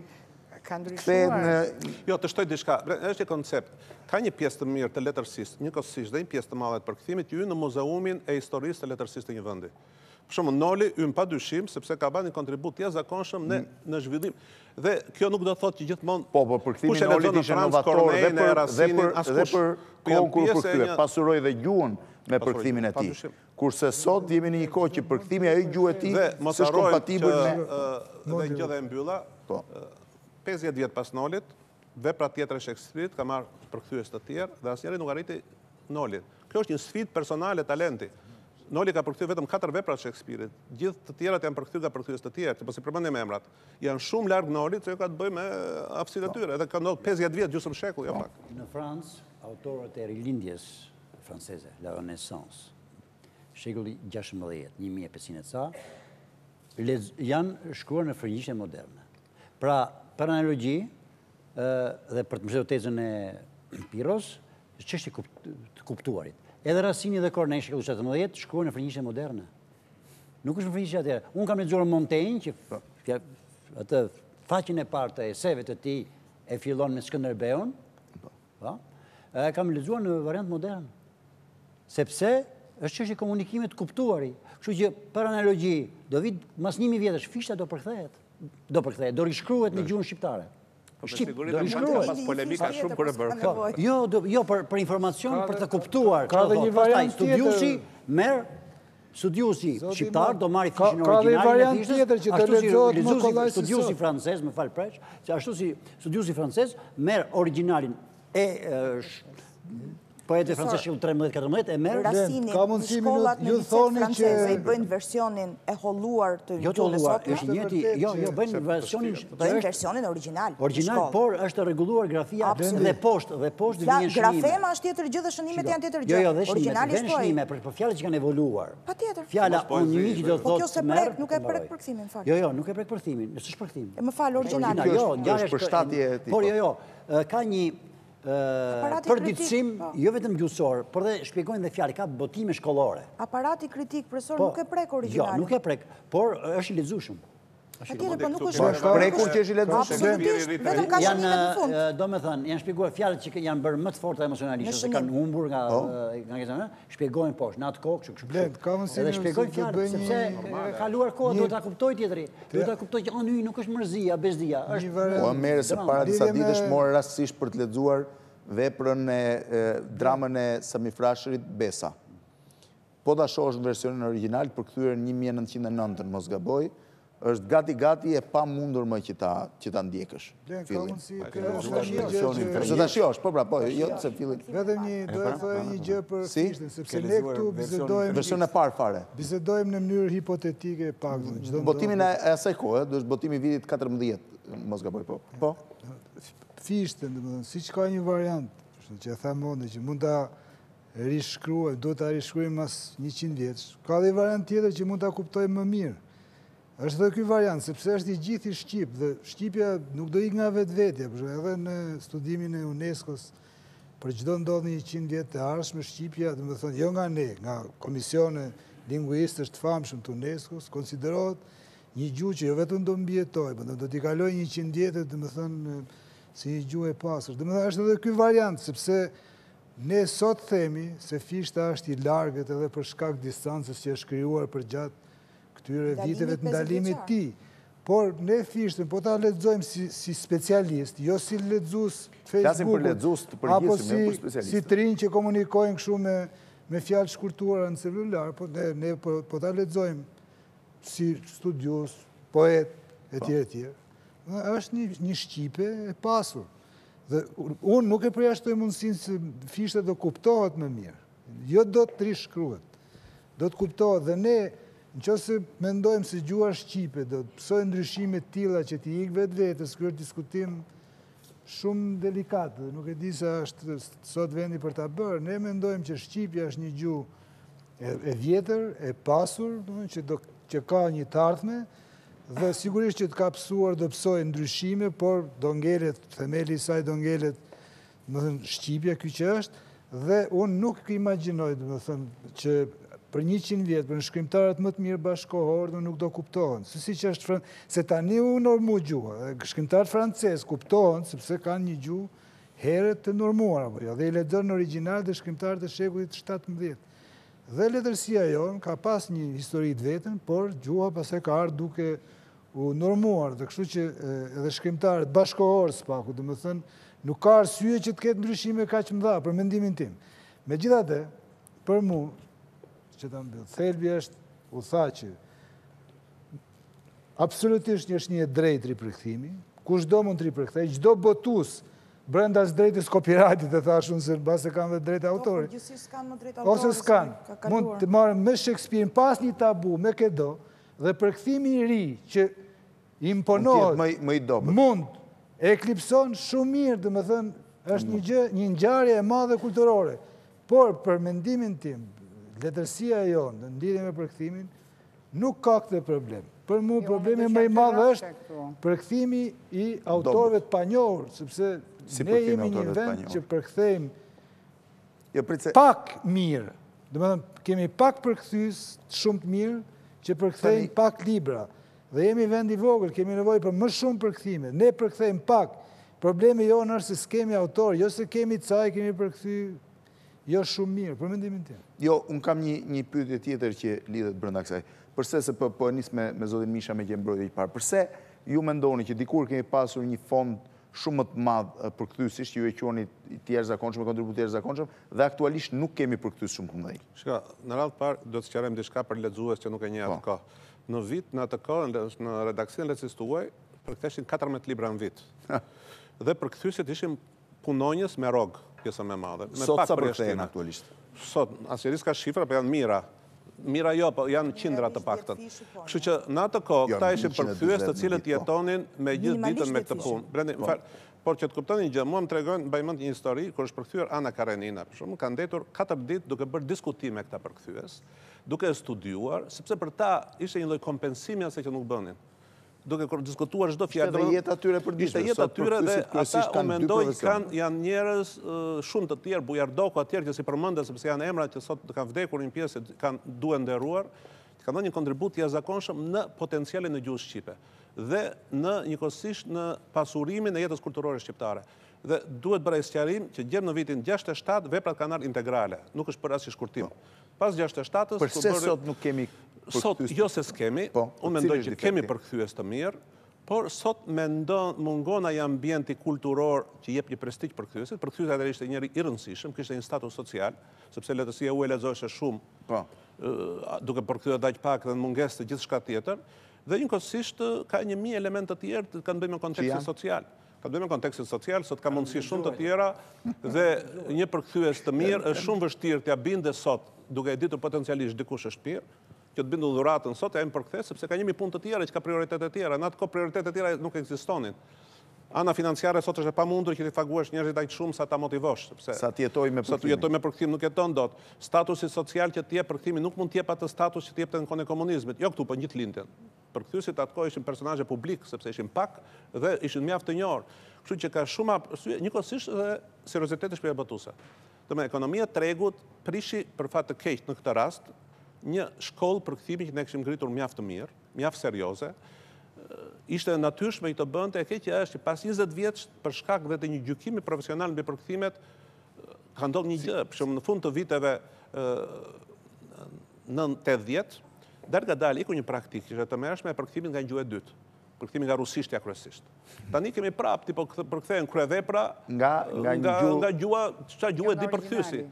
Ka kthehet në ndryshuar. Jo, të shtoj diçka. Është një koncept. Ka një pjesë të mirë të letërsisë, njëkohësisht dhe një pjesë të madhe të përkthimit ju në muzeumin e historisë të letërsisë të një vendi. Për shembull, Noli ym pa dyshim sepse ka bërë një kontribut të jashtëzakonshëm në zhvillim. Dhe kjo nuk do të thotë që gjithmonë po përkthimi i Nolit ishte inovator dhe për kohën kur përkthye, pasuroi dhe gjuhën me përkthimin e tij. Kurse sot jemi në një kohë që përkthimi ai gjuhë e tij është kompatibël me dhe gjë dhe mbylla. 50 vjet pas Nolit, vepra tjetra e Shakespeare-it ka marrë përkthyes të tjerë dhe asnjëri nuk arriti Nolin. Kjo është një sfidë personale talenti. Noli ka përkthyer vetëm 4 vepra të Shakespeare-it. Gjithë të tjerat janë përkthyer nga përkthyes të tjerë, po si përmendim emrat. Janë shumë larg Nolit, se ka të bëjë me aftësitë e tyre, edhe ka ndodhur 50 vjet, gjysmë shekull, jo pak. Në Francë, autorët e rilindjes franceze, la Renaissance, shekulli 16, 1500 ca, janë shkruar në frëngjishtje moderne. Pra, për analogji dhe për të mbështetur tezën e Pirros, çështje të kuptuarit. Edhe Racine dhe Corneille shekulli 17 shkruan në frëngjishtje moderne. Nuk është në frëngjishtje atëherë. Unë kam lexuar Montaigne, që atë faqen e parë të eseve të tij e fillon me Skënderbeun. Kam lexuar në variant modern. Sepse është çështje komunikimit të kuptuari. Kështu që për analogji, do vit mas 1000 vjetësh fishta do përkthehet, do rishkruhet në gjuhën shqiptare. Shqip, do rishkruhet. Pas polemika shumë për e bërë. Jo, për informacion, për të kuptuar. Ka dhe një variant tjetër. Studiusi shqiptar do marri fishin Ka dhe një originalin e variant fishtës, tjetër që të lexohet më kollaj se studiusi sot. francez, më fal Preç, që ashtu si studiusi francez merr originalin e poetë francez shekullit 13-14 e merr Racinin në shkollat në licet franceze i bëjnë versionin e holluar të gjuhës së sotme. Është njëjti, jo, bëjnë versionin origjinal. Origjinal, por është rregulluar grafia dhe poshtë vjen shënime. Grafema është tjetër gjë dhe shënimet janë tjetër gjë. Jo, dhe Origjinali shënimet, shënime, për fjalët që kanë evoluar. Patjetër. Fjala unik do të thotë. Po kjo se prek, nuk e prek përkthimin, fal. Jo, nuk e prek përkthimin, s'është përkthim. Më fal, origjinali. Jo, është përshtatje e tij. Por jo, ka një përditësim, jo vetëm gjuhësor, por dhe shpjegojnë dhe fjalë, ka botime shkollore. Aparati kritik profesor nuk e prek origjinalin. Jo, nuk e prek, por është i lexueshëm. Patjetër, po nuk është prekur që është i lexueshëm. Absolutisht, vetëm ka shënime të fund. Domethënë, janë shpjeguar fjalët që janë bërë më të forta emocionalisht, ose kanë humbur nga shpjegojnë poshtë, në atë kohë, kështu. Edhe shpjegojnë fjalët, sepse ka kaluar koha, duhet ta kuptoj tjetri. Duhet ta kuptoj që ony nuk është mërzia, bezdia, është. Po merre se para disa ditësh morë rastësisht për të lexuar veprën e dramën e Samifrashërit Besa. Po ta shohësh në versionin origjinal përkthyer në 1909, mos gaboj, është gati e pa mundur më që ta ndjekësh. Se ta shiosh, po pra, po, jo se fillin. Vetëm do e thoja një gjë për fishtën, sepse ne këtu bisedojmë... Version e parë fare. Bisedojmë në mënyrë hipotetike pak. Botimin e asaj kohe, do është botimi vitit 14, mos gaboj, po. Fishtën, si që ka një variant, që e tha monde, që mund ta rishkruajmë, do ta rishkruajmë mas 100 vjetës. Ka dhe variant tjetër që mund ta kuptojmë më mirë. Është dhe ky variant, sepse është i gjithë i shqip, dhe shqipja nuk do ik nga vetvetja, edhe në studimin e UNESCO-s, për çdo ndodh 100 vjet të ardhshme, shqipja, do të thonë, jo nga ne, nga komisione lingvistësh të famshëm të UNESCO-s, konsiderohet një gjuhë që jo vetëm do mbjetoj, por do t'i kalojë 100 vjet, do të thonë, si një gjuhë e pasur. Do të thonë, është edhe ky variant, sepse ne sot themi se fishta është i largët edhe për shkak distancës që është krijuar për gjatë këtyre viteve të ndalimit ti. Por ne fishtën, po ta lexojmë si specialist, jo si lexues Facebook, apo si trinj që komunikojnë kështu me fjalë shkurtuara në celular, po ne po ta lexojmë si studios, poet, etj. Është një shqipe e pasur. Dhe unë nuk e përjashtoj mundësinë se fishta do kuptohet më mirë. Jo do të rishkruhet. Do të kuptohet dhe ne nëse mendojmë se gjuha shqipe do të pësojë ndryshime të tilla që t'i ik vetvetes, ky është diskutim shumë delikat, nuk e di se është sot vendi për ta bërë. Ne mendojmë që shqipja është një gjuhë e vjetër, e pasur, që ka një të ardhme, dhe sigurisht që të ka pësuar do pësojë ndryshime, por do ngelet, themeli i saj do ngelet, shqipja ky që është, Dhe unë nuk imagjinoj, dhe më thënë, që për 100 vjetë, për në shkrimtarët më të mirë bashkohor, nuk do kuptohen. Se tani u normu gjua, shkrimtarët francesë kuptohen, sepse kanë një gjuhë herë të normuar, dhe i lexon në original dhe shkrimtarët e shekullit 17. Dhe letërsia jonë ka pas një histori të vetën, por gjuha pastaj ka ardhur duke u normuar, dhe kështu që edhe shkrimtarët bashkohor s'paku, dhe më thënë, nuk ka arsye që të ketë ndryshime kaq mëdha për mendimin tim. Megjithatë, për mua, që ta mbyll, thelbi është, u tha që absolutisht është një drejt ripërkthimi, kushdo mund të ripërkthej, çdo botues brenda së drejtës copyrightit e thash unë se base kanë dhe drejt autori. Ose s'kan. Mund të marrën me Shakespeare pas një tabu, me këdo, dhe përkthimi i ri që imponohet mund e eklipson shumë mirë, dhe më thënë, është një ngjarje e madhe kulturore. Por, për mendimin tim, letërsia jonë, në lidhje me përkthimin, nuk ka këtë problem. Për mu, problemi më i madh është përkthimi i autorëve të panjohur, sepse ne jemi një vend që përkthejmë pak mirë. Dhe më thënë, kemi pak përkthyes shumë të mirë që përkthejmë pak libra. Dhe jemi vend i vogël, kemi nevojë për më shumë përkthime. Ne përkthejmë pak. Problemi jonë është se s'kemi autor, jo se kemi caj, kemi përkthy jo shumë mirë, për mendimin tim. Jo, unë kam një pyetje tjetër që lidhet brenda kësaj. Përse se po nis me zotin Misha me që mbrojtje i parë. Përse ju mendoni që dikur kemi pasur një fond shumë më të madh përkthyesish, ju e quani të jashtëzakonshëm, kontribut të jashtëzakonshëm, dhe aktualisht nuk kemi përkthyes shumë të mëdhenj. Shka, në radhë parë do të sqarojmë diçka për lexues që nuk e njeh atë kohë. Në vit, në atë kohë, në redaksinë lehtësisë tuaj, përktheshin 14 libra në vit. Dhe përkthyesit ishin punonjës me rog, pjesa më e madhe. Sot sa përkthehen aktualisht? Sot, asnjëri s'ka shifra, po janë mira. Mira jo, po janë qindra të paktën. Kështu që në atë kohë, këta ishin përkthyes të cilët jetonin me gjithë ditën me këtë punë. Por që të kuptoni një gjë, mua më tregojnë, mbaj mend një histori, kur është përkthyer Ana Karenina, për shembull, ka ndetur 4 ditë duke bërë diskutime këta përkthyes, duke studiuar, sepse për ta ishte një lloj kompensimi asaj që nuk bënin. Duke diskutuar çdo fjalë. Ishte jetë atyre për ditë. Ishte jetë atyre dhe ata u mendoj janë njerëz shumë të tjerë, bujardoko atjerë që si përmendën sepse janë emra që sot kanë vdekur një pjesë, kanë duhen nderuar, kanë dhënë një kontribut të jashtëzakonshëm në potencialin e gjuhës shqipe dhe në njëkohësisht në pasurimin e jetës kulturore shqiptare. Dhe duhet bërë sqarim që gjem në vitin 67 veprat kanë ardhur integrale, nuk është për asnjë shkurtim. Pas 67-s përse sot nuk kemi sot jo se s'kemi, unë mendoj që kemi përkthyes të mirë, por sot mungon ai ambienti kulturor që jep një prestigj përkthyesit. Përkthyesi atëherë ishte njëri i rëndësishëm, kishte një status social, sepse letësia u e lexoheshe shumë, duke përkthyer aq pak dhe në mungesë të gjithçka tjetër, dhe njëkohësisht ka 1000 elemente të tjerë që kanë bënë me kontekstin social. Ka të bëjmë në kontekstin social, sot ka mundësi shumë të tjera dhe një përkthyes të mirë është shumë vështirë t'ja binde sot, duke e ditur potencialisht dikush është pirë, që të bindu dhuratën sot e më përkthes, sepse ka 1000 punë të tjera që ka prioritetet tjera. Në atë kohë prioritetet tjera nuk ekzistonin. Ana financiare sot është e pamundur që t'i paguash njerëzit aq shumë sa ta motivosh, sepse sa të jetoj me përkthim. Sa të jetoj me përkthim nuk jeton dot. Statusi social që t'jep përkthimi nuk mund t'jep atë status që t'jepte në kohën e komunizmit. Jo këtu, po gjithë lindjen. Përkthyesit atë kohë ishin personazhe publik, sepse ishin pak dhe ishin mjaft të njohur. Kështu që ka shumë arsye, njëkohësisht edhe serioziteti shpjegatuese. Domethënë ekonomia e tregut prishi për fat të keq në këtë rast një shkollë përkthimi që ne kishim ngritur mjaft të mirë, mjaft serioze. Ishte natyrshme i të bënte, e keqja është që pas 20 vjeç për shkak dhe të një gjykimi profesional mbi përkthimet ka ndodhur një gjë, për shembull në fund të viteve 80, dargadal iku një praktikë që të mëshme e përkthimit nga gjuhë e dytë. Përkthimi nga rusishtja kryesisht. Tani kemi prap tipo përkthehen kryevepra nga gjuha, çfarë gjuhë di përkthyesi.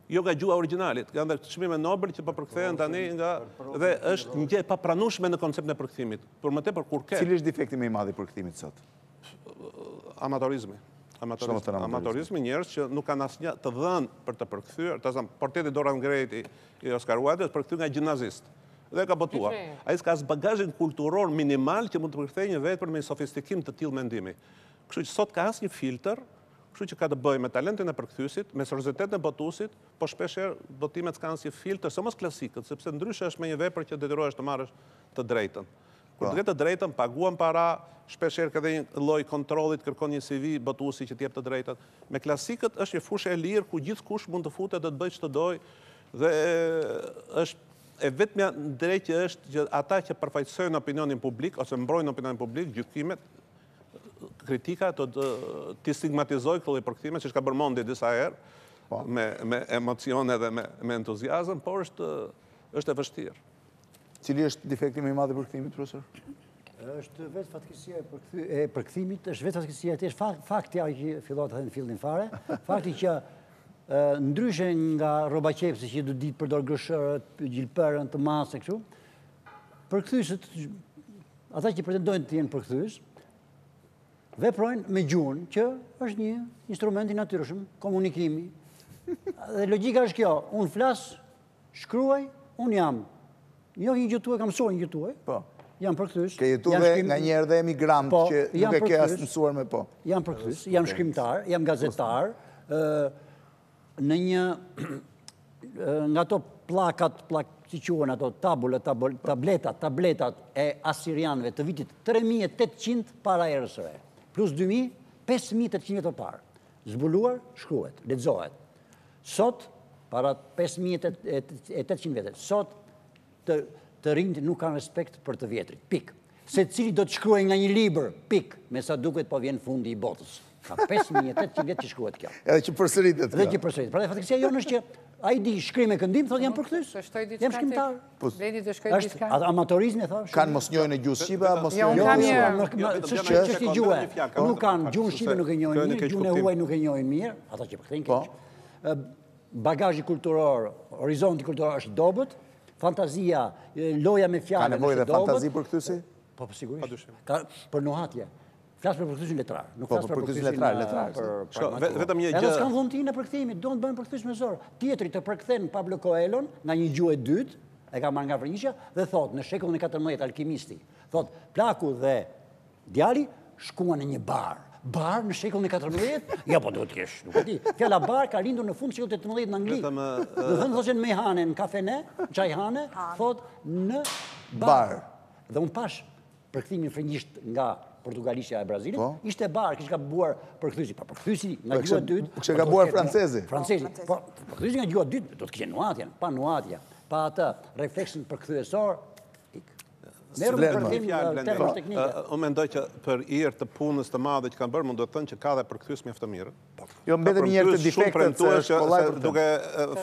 Jo nga gjuha originalit, nga çmime Nobel që po përkthehen tani nga dhe është një gjë e papranueshme në konceptin e përkthimit. Por më tepër kur ke. Cili është defekti më i madh i përkthimit sot? Amatorizmi. Amatorizmi, njerëz që nuk kanë asnjë të dhënë për të përkthyer, ta zëm portreti Dorian Gray i Oscar Wilde është përkthyer nga gjimnazist. Dhe ka botuar. Ai s'ka as bagazhin kulturor minimal që mund të përkthejë një vetëm me sofistikim të tillë mendimi. Kështu që sot ka asnjë filtr, kështu që ka të bëjë me talentin e përkthyesit, me seriozitetin e botuesit, po shpeshherë botimet s'kan asnjë filtr, sa mos klasikët, sepse ndryshe është me një vepër që detyrohesh të marrësh të drejtën. Kur të ketë të drejtën, paguan para, shpesher ka dhe një lloj kontrollit, kërkon një CV botuesi që t'jep të drejtën. Me klasikët është një fushë e lirë ku gjithkush mund të futet dhe të bëjë ç'të dojë dhe është e vetmja drejtje është që ata që përfaqësojnë opinionin publik ose mbrojnë opinionin publik, gjykimet, kritika t'i stigmatizojë këtë lloj përkthime, siç ka bërë Mondi disa herë, me emocione dhe me entuziazëm, por është e vështirë. Cili është defekti më i madh i përkthimit, profesor? Është vetë fatkeqësia e përkthimit, është vetë fatkeqësia e tij, fakti që fillon të thënë në fillim fare, fakti që ndryshe nga rroba qepsi që do ditë përdor gërshërët, gjilperën, të masë kështu, përkthyesët, ata që pretendojnë të jenë përkthyes, veprojnë me gjuhën, që është një instrument i natyrshëm, komunikimi. Dhe logjika është kjo, unë flas, shkruaj, unë jam. Jo një gjutuaj, kam mësuar një gjutuaj. Po. Jam përkthyes. Ke jetuar nga njerë dhe emigrant që nuk e ke as mësuar me po. Jam përkthyes, jam shkrimtar, jam gazetar, në një nga ato plakat, si quhen ato tabletat e asirianëve të vitit 3800 para erës së re, plus 5800 vjet parë. Zbuluar, shkruhet, lexohet. Sot, para 5800 vjetë, sot të rinjt nuk kanë respekt për të vjetrit, pik. Se cili do të shkruaj nga një libër, pik, me sa duket po vjen fundi i botës. Ka 5800 vjetë që shkruhet kjo. Edhe që përsëritet. Edhe që përsëritet. Pra dhe fatkeqësia jonë është që a i di shkrim e këndim, thot jam përkthyes. Jam shkrimtar. Është amatorizmi, e thash. Kanë mos njohjen e gjuhës shqipe, mos ç'është i gjuhë. Nuk kanë gjuhën shqipe, nuk e njohin mirë, gjuhën e huaj nuk e njohin mirë, ata që përkthejnë keq. Bagazhi kulturor, horizonti kulturor është dobët, fantazia, loja me fjalë. Ka nevojë dhe fantazi përkthyesi? Po, sigurisht. Për nuhatje. Flas për përkthyesjen letrar, nuk flas për përkthyesjen letrar. Vetëm një gjë. Edhe s'kan dhuntin e përkthimit, duan të bëjnë përkthyes me zor. Tjetri të përkthen Pablo Coelhon nga një gjuhë e dytë, e ka marrë nga Frëngjisha dhe thot në shekullin e 14 alkimisti, thot plaku dhe djali shkuan në një bar. Bar në shekullin e 14? Ja, po duhet kesh, nuk e di. Fjala bar ka lindur në fund të shekullit 18 në Angli. Do thënë thoshin me hane në kafene, çajhane, thot në bar. Dhe un pash përkthimin frëngjisht nga portugalishtja e Brazilit, ishte bar, kishte gabuar përkthyesi, pa përkthyesi nga gjuha e dytë. Kishte gabuar francezi. Francezi. Po përkthyesi nga gjuha e dytë do të kishte nuhatjen, pa nuhatja, pa atë refleksin përkthyesor. Unë mendoj që për irë të punës të madhe që kanë bërë, mund do të thënë që ka dhe përkthyes mjaft të mirë. Jo, mbetëm një herë të defektet, duke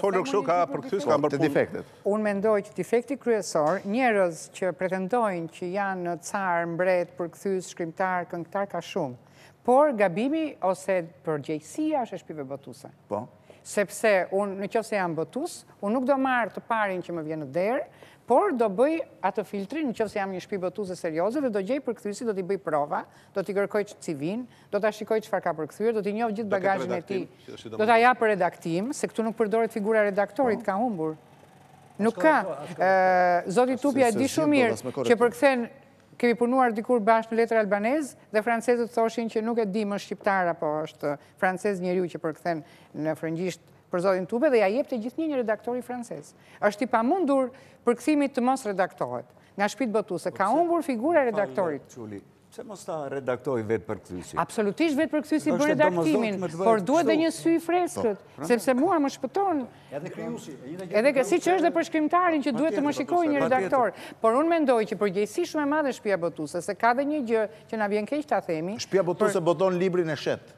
folur kështu ka përkthyes kanë bërë punë. Unë mendoj që defekti kryesor, njerëz që pretendojnë që janë car, mbret, përkthyes, shkrimtar, këngëtar ka shumë. Por gabimi ose përgjegjësia është e shpive botuese. Po. Sepse unë nëse jam botues, unë nuk do marr të parin që më vjen në derë, por do bëj atë filtrin nëse jam një shtëpi botuese serioze dhe do gjej përkthyesi, do t'i bëj prova, do t'i kërkoj CV-n, do ta shikoj çfarë ka përkthyer, do t'i njoh gjithë bagazhin e tij. Do ta jap për redaktim, se këtu nuk përdoret figura e redaktorit, ka humbur. Nuk ka. Zoti Tupi e di shumë mirë që përkthen. Kemi punuar dikur bashkë në letër albanez dhe francezët thoshin që nuk e di më shqiptar apo është francez njeriu që përkthen në frëngjisht për zotin Tupe dhe ja jepte gjithnjë një redaktori francez. Është i pamundur përkthimi të mos redaktohet nga shtëpitë botuese. Ka humbur figura e redaktorit. Pse mos ta redaktoj vetë përkthyesi? Absolutisht vetë përkthyesi bën redaktimin, por duhet dhe një sy i freskët, sepse mua më shpëton. Edhe krijuesi, edhe siç është dhe për shkrimtarin që duhet të më shikojë një redaktor. Por unë mendoj që përgjegjësi shumë e madhe shtëpia botuese, se ka dhe një gjë që na vjen keq ta themi. Shtëpia botuese boton librin e shet.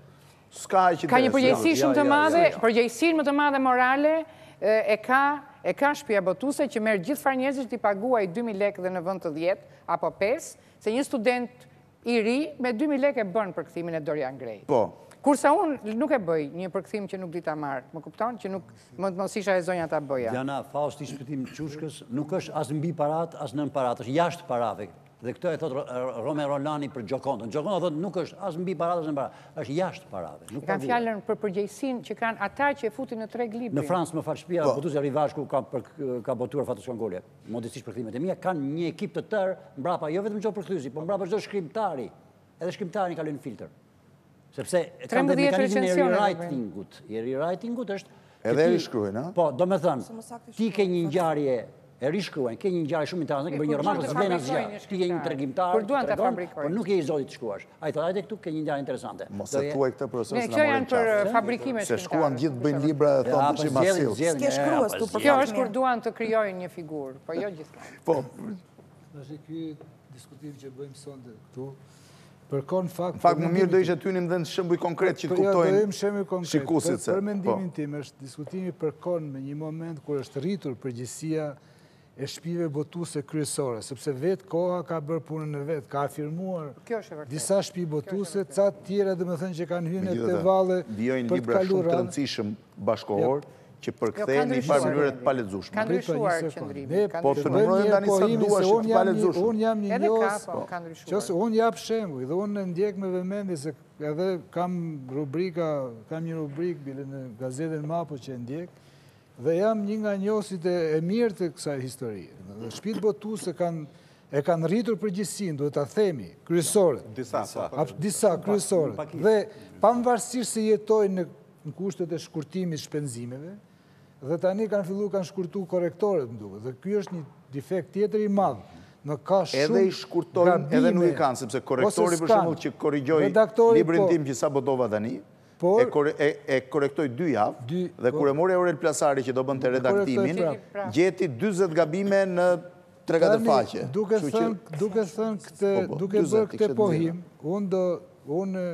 Ka një përgjegjësi shumë të madhe, përgjegjësinë më të madhe morale e ka shtëpia botuese që merr gjithë farë njerëzish t'i paguaj 2000 lekë dhe në vend të 10 apo 5, se një student i ri me 2000 lekë e bën përkthimin e Dorian Gray. Po. Kurse unë nuk e bëj një përkthim që nuk di ta marr. Më kupton që nuk mos isha e zonja ta bëja. Diana, Fausti shpëtim Çushkës nuk është as mbi parat, as nën parat, është jashtë parave. Dhe këtë e thot Rome Rolani për Gjokondën. Gjokonda thot nuk është as mbi parat, as nën parat, është jashtë parave. Kanë fjalën për përgjegjësinë që kanë ata që e futin në treg librin. Në Francë, më fal, shtëpia botuese Rivazhku ka botuar fatës Kongole. Modestisht përkthimet e mia kanë një ekip të tërë mbrapa, jo vetëm çdo përkthyesi, por mbrapa çdo shkrimtari. Edhe shkrimtari ka lënë filtr. Sepse kanë dhe mekanizmin e rewritingut. I rewritingut është edhe rishkruajnë, ha? Po, do me thënë, ti ke një ngjarje e rishkruajnë, ke një ngjarje shumë interesante, ke bërë një roman, ose vlen asgjë. Ti je një tregimtar, por nuk je i zotit të shkruash. Ai thotë, hajde këtu ke një ngjarje interesante. Mos e thuaj këtë profesor, se kjo janë për fabrikime se shkuan gjithë bëjnë libra e thonë që ma sill. S'ke shkruas tu për kjo është kur duan të krijojnë një figurë, po jo gjithmonë. Po. Është ky diskutim që bëjmë sonte këtu. Përkon fakt më mirë do ishte tynim dhe në shembuj konkret që të kuptojnë shikuesit se. Për mendimin tim është diskutimi përkon me një moment kur është rritur përgjegjësia e shtëpive botuese kryesore, sepse vetë koha ka bërë punën e vet, ka afirmuar disa shtëpi botuese, ca tjera domethënë që kanë hyrë në këtë valle vijojnë libra shumë të rëndësishëm bashkohor që përkthehen në një farë mënyrë të palexueshme. Ka ndryshuar qëndrimi. Po të ndrojnë tani sa duash të palexueshme. Unë jam një ka ndryshuar. Qose unë jap shembull, dhe unë ndjek me vëmendje se edhe kam një rubrikë bile në gazetën Mapo që ndjek, dhe jam një nga njohësit e mirë të kësaj historie. Shtëpitë botuese kanë rritur përgjegjësinë, duhet ta themi, kryesore. Disa kryesore. Dhe pavarësisht se jetojnë në kushtet e shkurtimit shpenzimeve, dhe tani kanë shkurtu korrektorët më duket. Dhe ky është një defekt tjetër i madh. Në ka shumë edhe i shkurtojnë edhe nuk i kanë, sepse korrektori për shembull që korrigjoi librin tim që sa botova tani, e korrektoi 2 javë, dhe kur e mori Aurel Plasari që do bënte redaktimin, gjeti 40 gabime në 3-4 faqe. Duke bërë këtë pohim, unë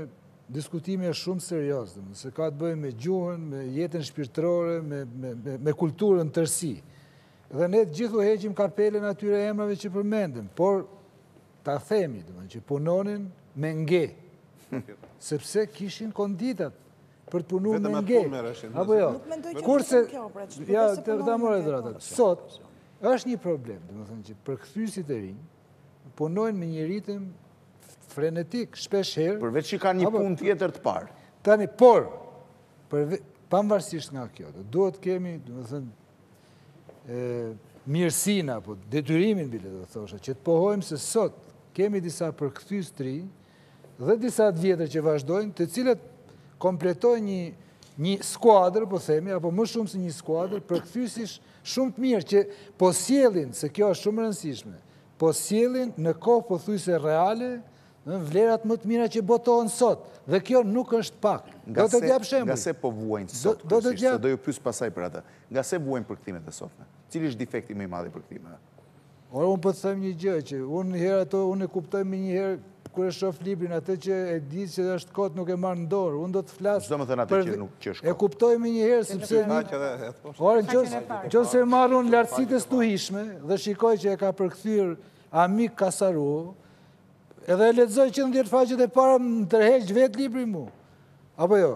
diskutimi është shumë serios, se ka të bëjë me gjuhën, me jetën shpirtërore, me kulturën tërësi. Dhe ne gjithu heqim kapelen atyre emrave që përmendëm, por ta themi që punonin me nge, sepse kishin konditat për të punu me nge. Apo jo? Kurse, ja, ta more Dhurata, sot është një problem, që përkthyesit e rinj punojnë me një ritëm frenetik, shpesh herë. Përveç që ka një punë tjetër të parë. Tani, por, pavarësisht nga kjo, duhet kemi, mirësina, apo detyrimin, bile do thosha, që të pohojmë se sot kemi disa përkthyes të rinj dhe disa të vjetër që vazhdojnë, të cilët kompletojnë një skuadër, po themi, apo më shumë se një skuadër, përkthyesish shumë të mirë, që po sjellin, se kjo është shumë rëndësishme, po sjellin në kohë pothuajse reale, në vlerat më të mira që botohen sot. Dhe kjo nuk është pak. Do të t'jap shembull. Nga se po vuajnë sot, se do ju pyes pasaj për atë. Nga se vuajnë përkthimet e sotme? Cili është defekti më i madh i përkthimeve? Ora, unë po të them një gjë, që unë e kuptoj më një herë kur e shoh librin atë që e di që është kot nuk e marr në dorë. Unë do të flas. Çdo më thënë atë që nuk që është kot. E kuptoj më një herë sepse ora, nëse marr unë lartësitë e stuhishme dhe shikoj që e ka përkthyer Amik Kasoruho, edhe e lexoj 110 faqet e para më tërheq vetë libri mu. Apo jo?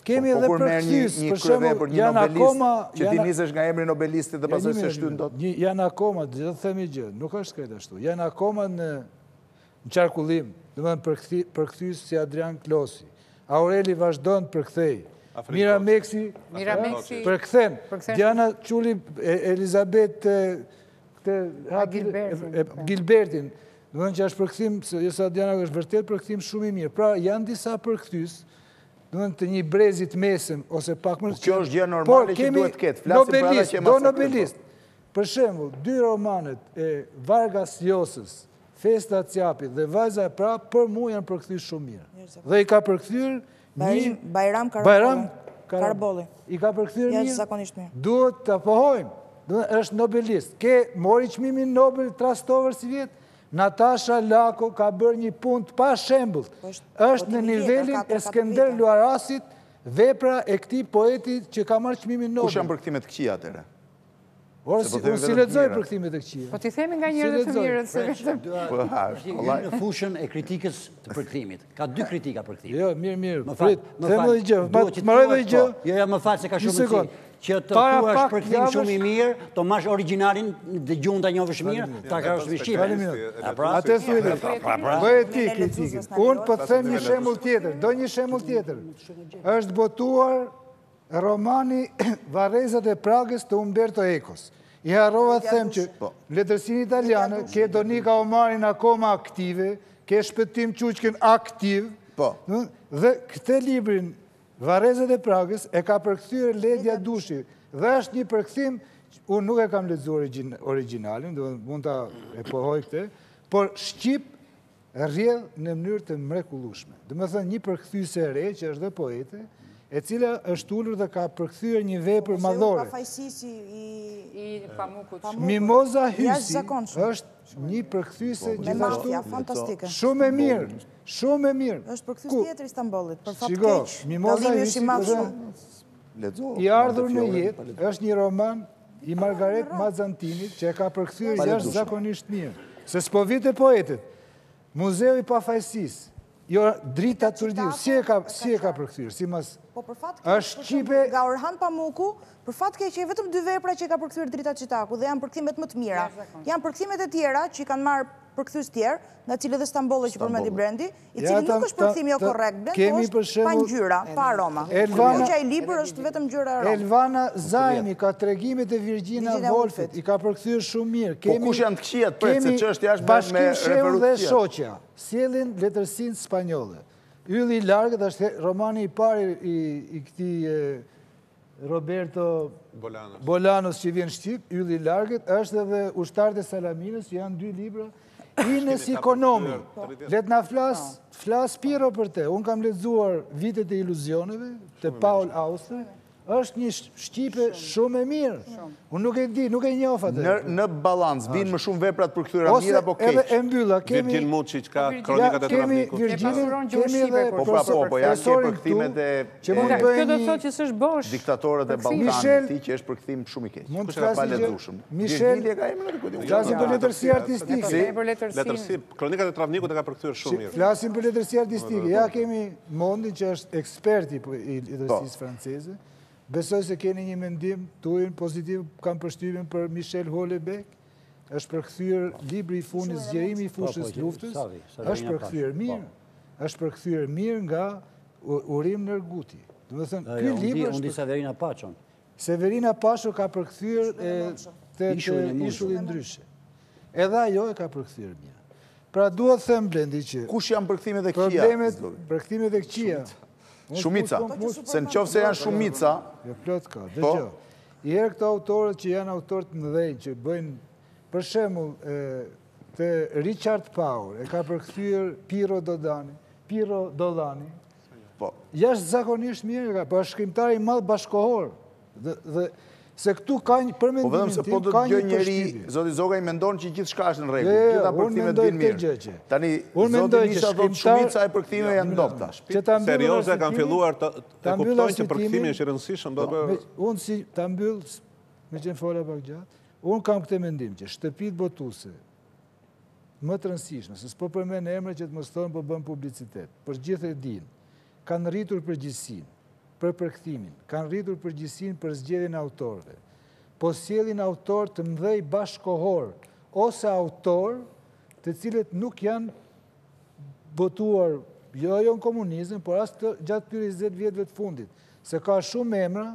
Kemi edhe përkthyes, për shembull, janë akoma që ti nisesh nga emri nobelistit dhe pastaj se shtyn dot. Janë akoma, do të themi gjë, nuk është krejt ashtu. Janë akoma në qarkullim, domethënë përkthyes si Adrian Klosi. Aureli vazhdon të përkthej. Mira Meksi përkthen. Diana Çuli, Elizabeth Gilbertin. Domethënë që është përkthim, se Diana është vërtet përkthim shumë i mirë. Pra janë disa përkthyes, domethënë të një brezit mesëm ose pak më. Kjo është gjë normale që duhet të ketë. Flasim për atë që do nobelist. Për shembull, 2 romanet e Vargas Llosës, Festa Ciapit dhe Vajza e Prap, për mua janë përkthyer shumë mirë. Dhe i ka përkthyer Bajram Karabolli. I ka përkthyer mirë. Jashtëzakonisht mirë. Duhet ta pohojmë. Është nobelist. Mori çmimin Nobel Trastover si vjet. Natasha Lako ka bërë një punë të pa shembull. Është në nivelin e Skënder Luarasit, vepra e këtij poeti që ka marrë çmimin Nobel. Kush janë përkthimet të këqija atëherë? Unë si lexoj përkthimet e këqija. Po ti themi nga njerëz të mirë se vetëm. Në fushën e kritikës të përkthimit. Ka 2 kritika përkthimit. Jo, mirë. Them edhe gjë. Mbaroj edhe gjë. Jo, më fal se ka shumë rëndësi. Që të thuash përkthim shumë i mirë, të mash origjinalin dhe gjuhën ta njohësh mirë, ta krahasosh me shqipen. Atë thuaj. Bëj ti kritikën. Unë po të them një shembull tjetër. Do një shembull tjetër. Është botuar romani Varrezat e Pragës të Umberto Ecos. I harrova të them që letërsinë italiane ke Donika Omarin akoma aktive, ke Shpëtim Quçkën aktiv, dhe këtë librin Varrezat e Pragës e ka përkthyer Ledja Dushi, dhe është një përkthim unë nuk e kam lexuar originalin, mund ta e pohoj këtë, por shqip rrjedh në mënyrë të mrekullueshme. Do të thënë një përkthyese e re që është dhe poete, e cila është ulur dhe ka përkthyer një vepër madhore. I Pamukut. Mimoza Hysi është një përkthyese gjithashtu shumë e mirë, shumë e mirë. Është përkthyes tjetër i Istanbulit, për fat Shiko, keq. Mimoza Hysi I ardhur në jetë është një roman i Margaret Mazzantinit që e ka përkthyer jashtëzakonisht mirë. Se s'po vite poetit. Muzeu i pafajësisë, jo Drita Turdiu, si e ka përkthyer, si mas Po për fat keq, nga Orhan Pamuku, për fat keq që vetëm 2 vepra që ka përkthyer Drita Çitaku dhe janë përkthimet më të mira. Janë përkthimet e tjera që i kanë marrë përkthyes tjerë, nga cilët dhe Stambolli që përmendi Blendi, i cili nuk është përkthimi jo korrekt, Blendi, po është pa ngjyra, pa aroma. Hoxha i libër është vetëm ngjyra e aroma. Elvana Zaimi ka tregimet e Virgjina Woolfit, i ka përkthyer shumë mirë. Po kush janë të këqijat për se ç'është jashtë me Bashkim Shehu dhe Shoqja, sjellin letërsinë spanjolle. Ylli i largët është romani i parë i këtij Roberto Bolanos që vjen shqip, Ylli i largët, është edhe Ushtarët e Salaminës, janë 2 libra. Ines Ikonomi, let na flas Pirro për te. Unë kam lexuar Vitet e iluzioneve, të Paul Auster, është një shqipe shumë e mirë. Unë nuk e di, nuk e njoh atë. Në balans, vinë më shumë veprat përkthyer mirë apo keq? Ose edhe e mbylla, kemi Virgjin Muçi që ka kronikat e trafikut. Kemi edhe po ja ke përkthimet e Kjo do të thotë që s'është bosh. diktatorët e Ballkanit, ti që është përkthim shumë i keq. Mund të flasim Michel, flasim për letërsi artistike. Letërsi, kronikat e trafikut e ka përkthyer shumë mirë. Flasim për letërsi artistike. Ja kemi Mondin që është eksperti i letërsisë franceze. Besoj se keni një mendim tuaj pozitiv, kam përshtypjen për Michel Houellebecq, është përkthyer libri i fundit, Zgjerimi i fushës luftës, është përkthyer mirë. Është përkthyer mirë nga Urim Nerguti. Do të thënë, ky libër është Severina Pachon. Severina Pasho ka përkthyer te Ishulli ndryshe. Edhe ajo e ka përkthyer mirë. Pra duhet të them Blendi që kush janë përkthimet e këqija? Përkthimet e këqija. Shumica, se në qofë se janë shumica... Jo, plot ka, dhe gjë. I herë këto autorët që janë autorët të mëdhenj, që bëjnë, për shembull, të Richard Power, e ka përkthyer Pirro Dollani, jashtëzakonisht mirë, po është shkrimtar i madh bashkohor. Dhe se këtu ka një përmendimin tim, po do të gjë njëri, zoti Zogaj mendon që gjithçka është në rregull, gjitha përkthimet vinë mirë. Tani zoti Misha thotë shumica e përkthimeve janë dobta. Serioze kanë filluar të kuptojnë që përkthimi është i rëndësishëm, do të unë si ta mbyll, me që fola pak gjatë, unë kam këtë mendim që shtëpitë botuese më të rëndësishme, se s'po përmend emra që të mos thonë po bën publicitet, por gjithë e dinë, kanë rritur përgjegjësinë për përkthimin, kanë rritur përgjegjësinë për zgjedhjen e autorëve, po sjellin autor të mëdhej bashkohor, ose autor të cilët nuk janë botuar jo në komunizëm, por as gjatë këtyre 20 vjetëve të fundit, se ka shumë emra,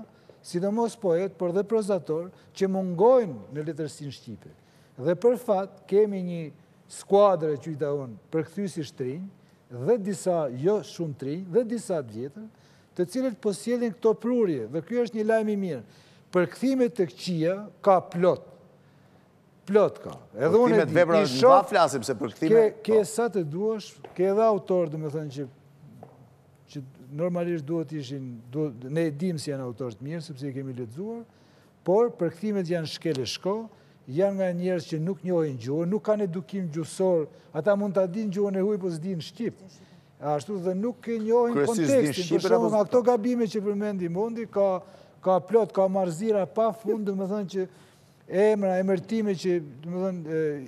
sidomos poet, por dhe prozator, që mungojnë në letërsinë shqipe. Dhe për fat, kemi një skuadrë, quajta unë, përkthyesi shtrinj, dhe disa jo shumë trinj, dhe disa të vjetër, të cilët po sjellin këto prurje, dhe ky është një lajm i mirë. Përkthimet të këqija ka plot. Plot ka. Edhe unë vepra va flasim se përkthime. Ke sa të duash, ke edhe autor, domethënë që normalisht duhet ishin, ne e dim se janë autorë të mirë sepse i kemi lexuar, por përkthimet janë shkele shko, janë nga njerëz që nuk njohin gjuhën, nuk kanë edukim gjuhësor, ata mund ta dinë gjuhën e huaj, po s'dinë shqip. Ashtu dhe nuk e njohin kontekstin, për shembull, nga këto gabime që përmendi Mondi, ka plot, ka marrëzira pa fund, domethënë që emërtime që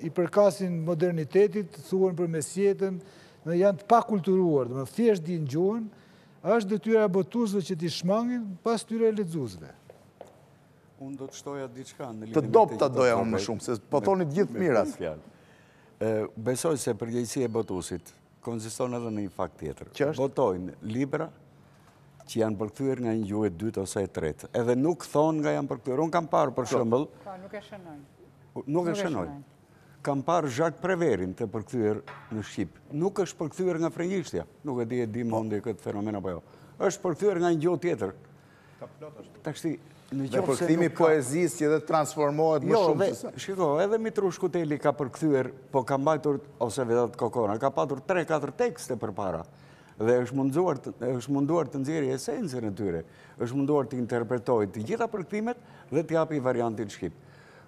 i përkasin modernitetit, thuhen për mesjetën, janë të pakulturuar, domethënë thjesht dinë gjuhën, është detyra botuesve që t'i shmangin pas tyre lexuesve. Unë do të shtoja diçka në lidhje me të dobta doja unë më shumë, se po thoni të gjithë mirat. Besoj se përgjegjësia e botuesit konsiston edhe në një fakt tjetër. Botojnë libra që janë përkthyer nga një gjuhë e dytë ose e tretë. Edhe nuk thonë nga janë përkthyer. Unë kam parë për shembull. Nuk e shënojnë. Nuk e shënojnë. Kam parë Jacques Préverin të përkthyer në shqip. Nuk është përkthyer nga frëngjishtja. Nuk e di Mondi këtë fenomen apo jo. Është përkthyer nga një gjuhë tjetër. Tash Dhe përkthimi poezisë që dhe transformohet më shumë se sa. Shiko, edhe Mitru Shkuteli ka përkthyer, po ka mbajtur, ose Vedat Kokona, ka patur 3-4 tekste përpara. Dhe është munduar të nxjerrë esencën e tyre, është munduar të interpretojë të gjitha përkthimet dhe të japi variantin shqip.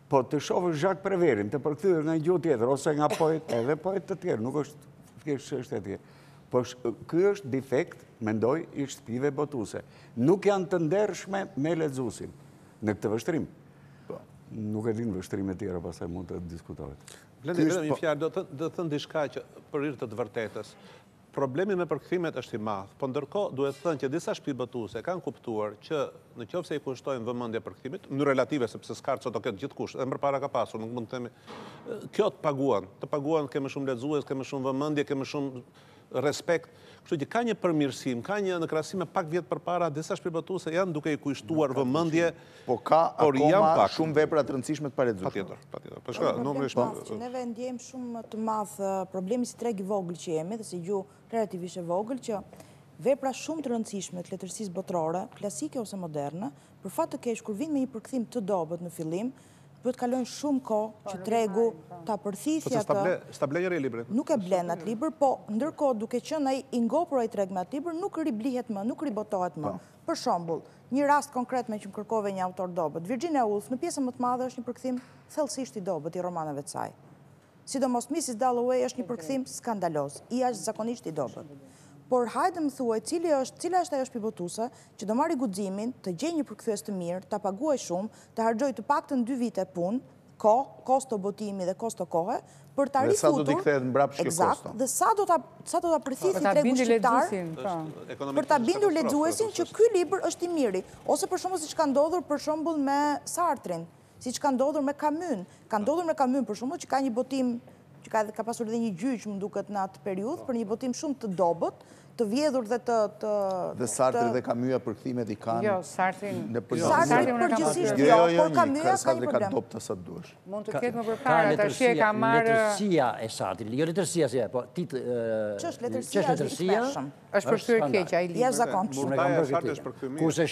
Po të shohësh Jacques Préverin të përkthyer nga një gjuhë tjetër ose nga poet, edhe poet të tjerë, nuk është thjesht çështje e tjetër. Po ky është defekt, mendoj, i shtëpive botuese. Nuk janë të ndershme me lexuesin në këtë vështrim. Nuk e din vështrimet tjera, pastaj mund të diskutohet. Blendi, vetëm një fjalë, do të thënë diçka që për hir të vërtetës. Problemi me përkthimet është i madh, po ndërkohë duhet të thënë që disa shtëpi botuese kanë kuptuar që në qoftë se i kushtojnë vëmendje përkthimit, në relative sepse s'ka çdo të ketë gjithkusht, edhe më parë ka pasur, nuk mund të themi, kjo të paguan, ke më shumë lexues, ke më shumë vëmendje, ke më shumë respekt. Kështu që ka një përmirësim, ka një në krahasim me pak vjet përpara, disa shtëpi botuese janë duke i kushtuar vëmendje, po ka akoma shumë vepra të rëndësishme të parexhuar. Patjetër. Po shka, normalisht neve ndjejmë shumë të madh problemi si treg i vogël që jemi dhe si gjuhë relativisht e vogël që vepra shumë të rëndësishme të letërsisë botërore, klasike ose moderne, për fat të keq kur vin me një përkthim të dobët në fillim, duhet kalojnë shumë kohë që tregu ta përthithja atë. Sta ble njëri librin. Nuk e blen atë libër, po ndërkohë duke qenë ai i ngopur ai treg me atë libër, nuk riblihet më, nuk ribotohet më. Për shembull, një rast konkret me që më kërkove një autor dobët, Virginia Woolf në pjesën më të madhe është një përkthim thellësisht i dobët i romaneve të saj. Sidomos Mrs. Dalloway është një përkthim skandaloz, i jashtëzakonisht i dobët. Por hajde më thuaj, cila është ajo shtëpi botuese që do marrë guximin të gjejë një përkthyes të mirë, ta paguaj shumë, të harxojë të paktën 2 vite punë, kosto botimi dhe kosto kohe, për ta rifutur. Dhe sa do t'i kthehet mbrapsht kjo kosto. Dhe sa do ta përthithë tregu shqiptar, për ta bindur lexuesin që ky libër është i miri, ose për shembull siç ka ndodhur për shembull me Sartrin, siç ka ndodhur me Camus. Ka ndodhur me Camus për shembull që ka një botim që ka pasur edhe një gjyq më duket në atë periudhë për një botim shumë të dobët, të vjedhur dhe të... Dhe Sartri dhe Camus përkthimet i kanë... Jo, Sartri përgjithsisht jo, por Camus ka një problem. Dobta sa duash. Mund të ketë më përpara, tash e ka marrë... Letërsia e Sartrit, jo letërsia si e, po Ç'është letërsia? Është përshtyr keq ai libër. Jashtëzakonshëm. Murtaja e Sartrit është përkthimi. Kurse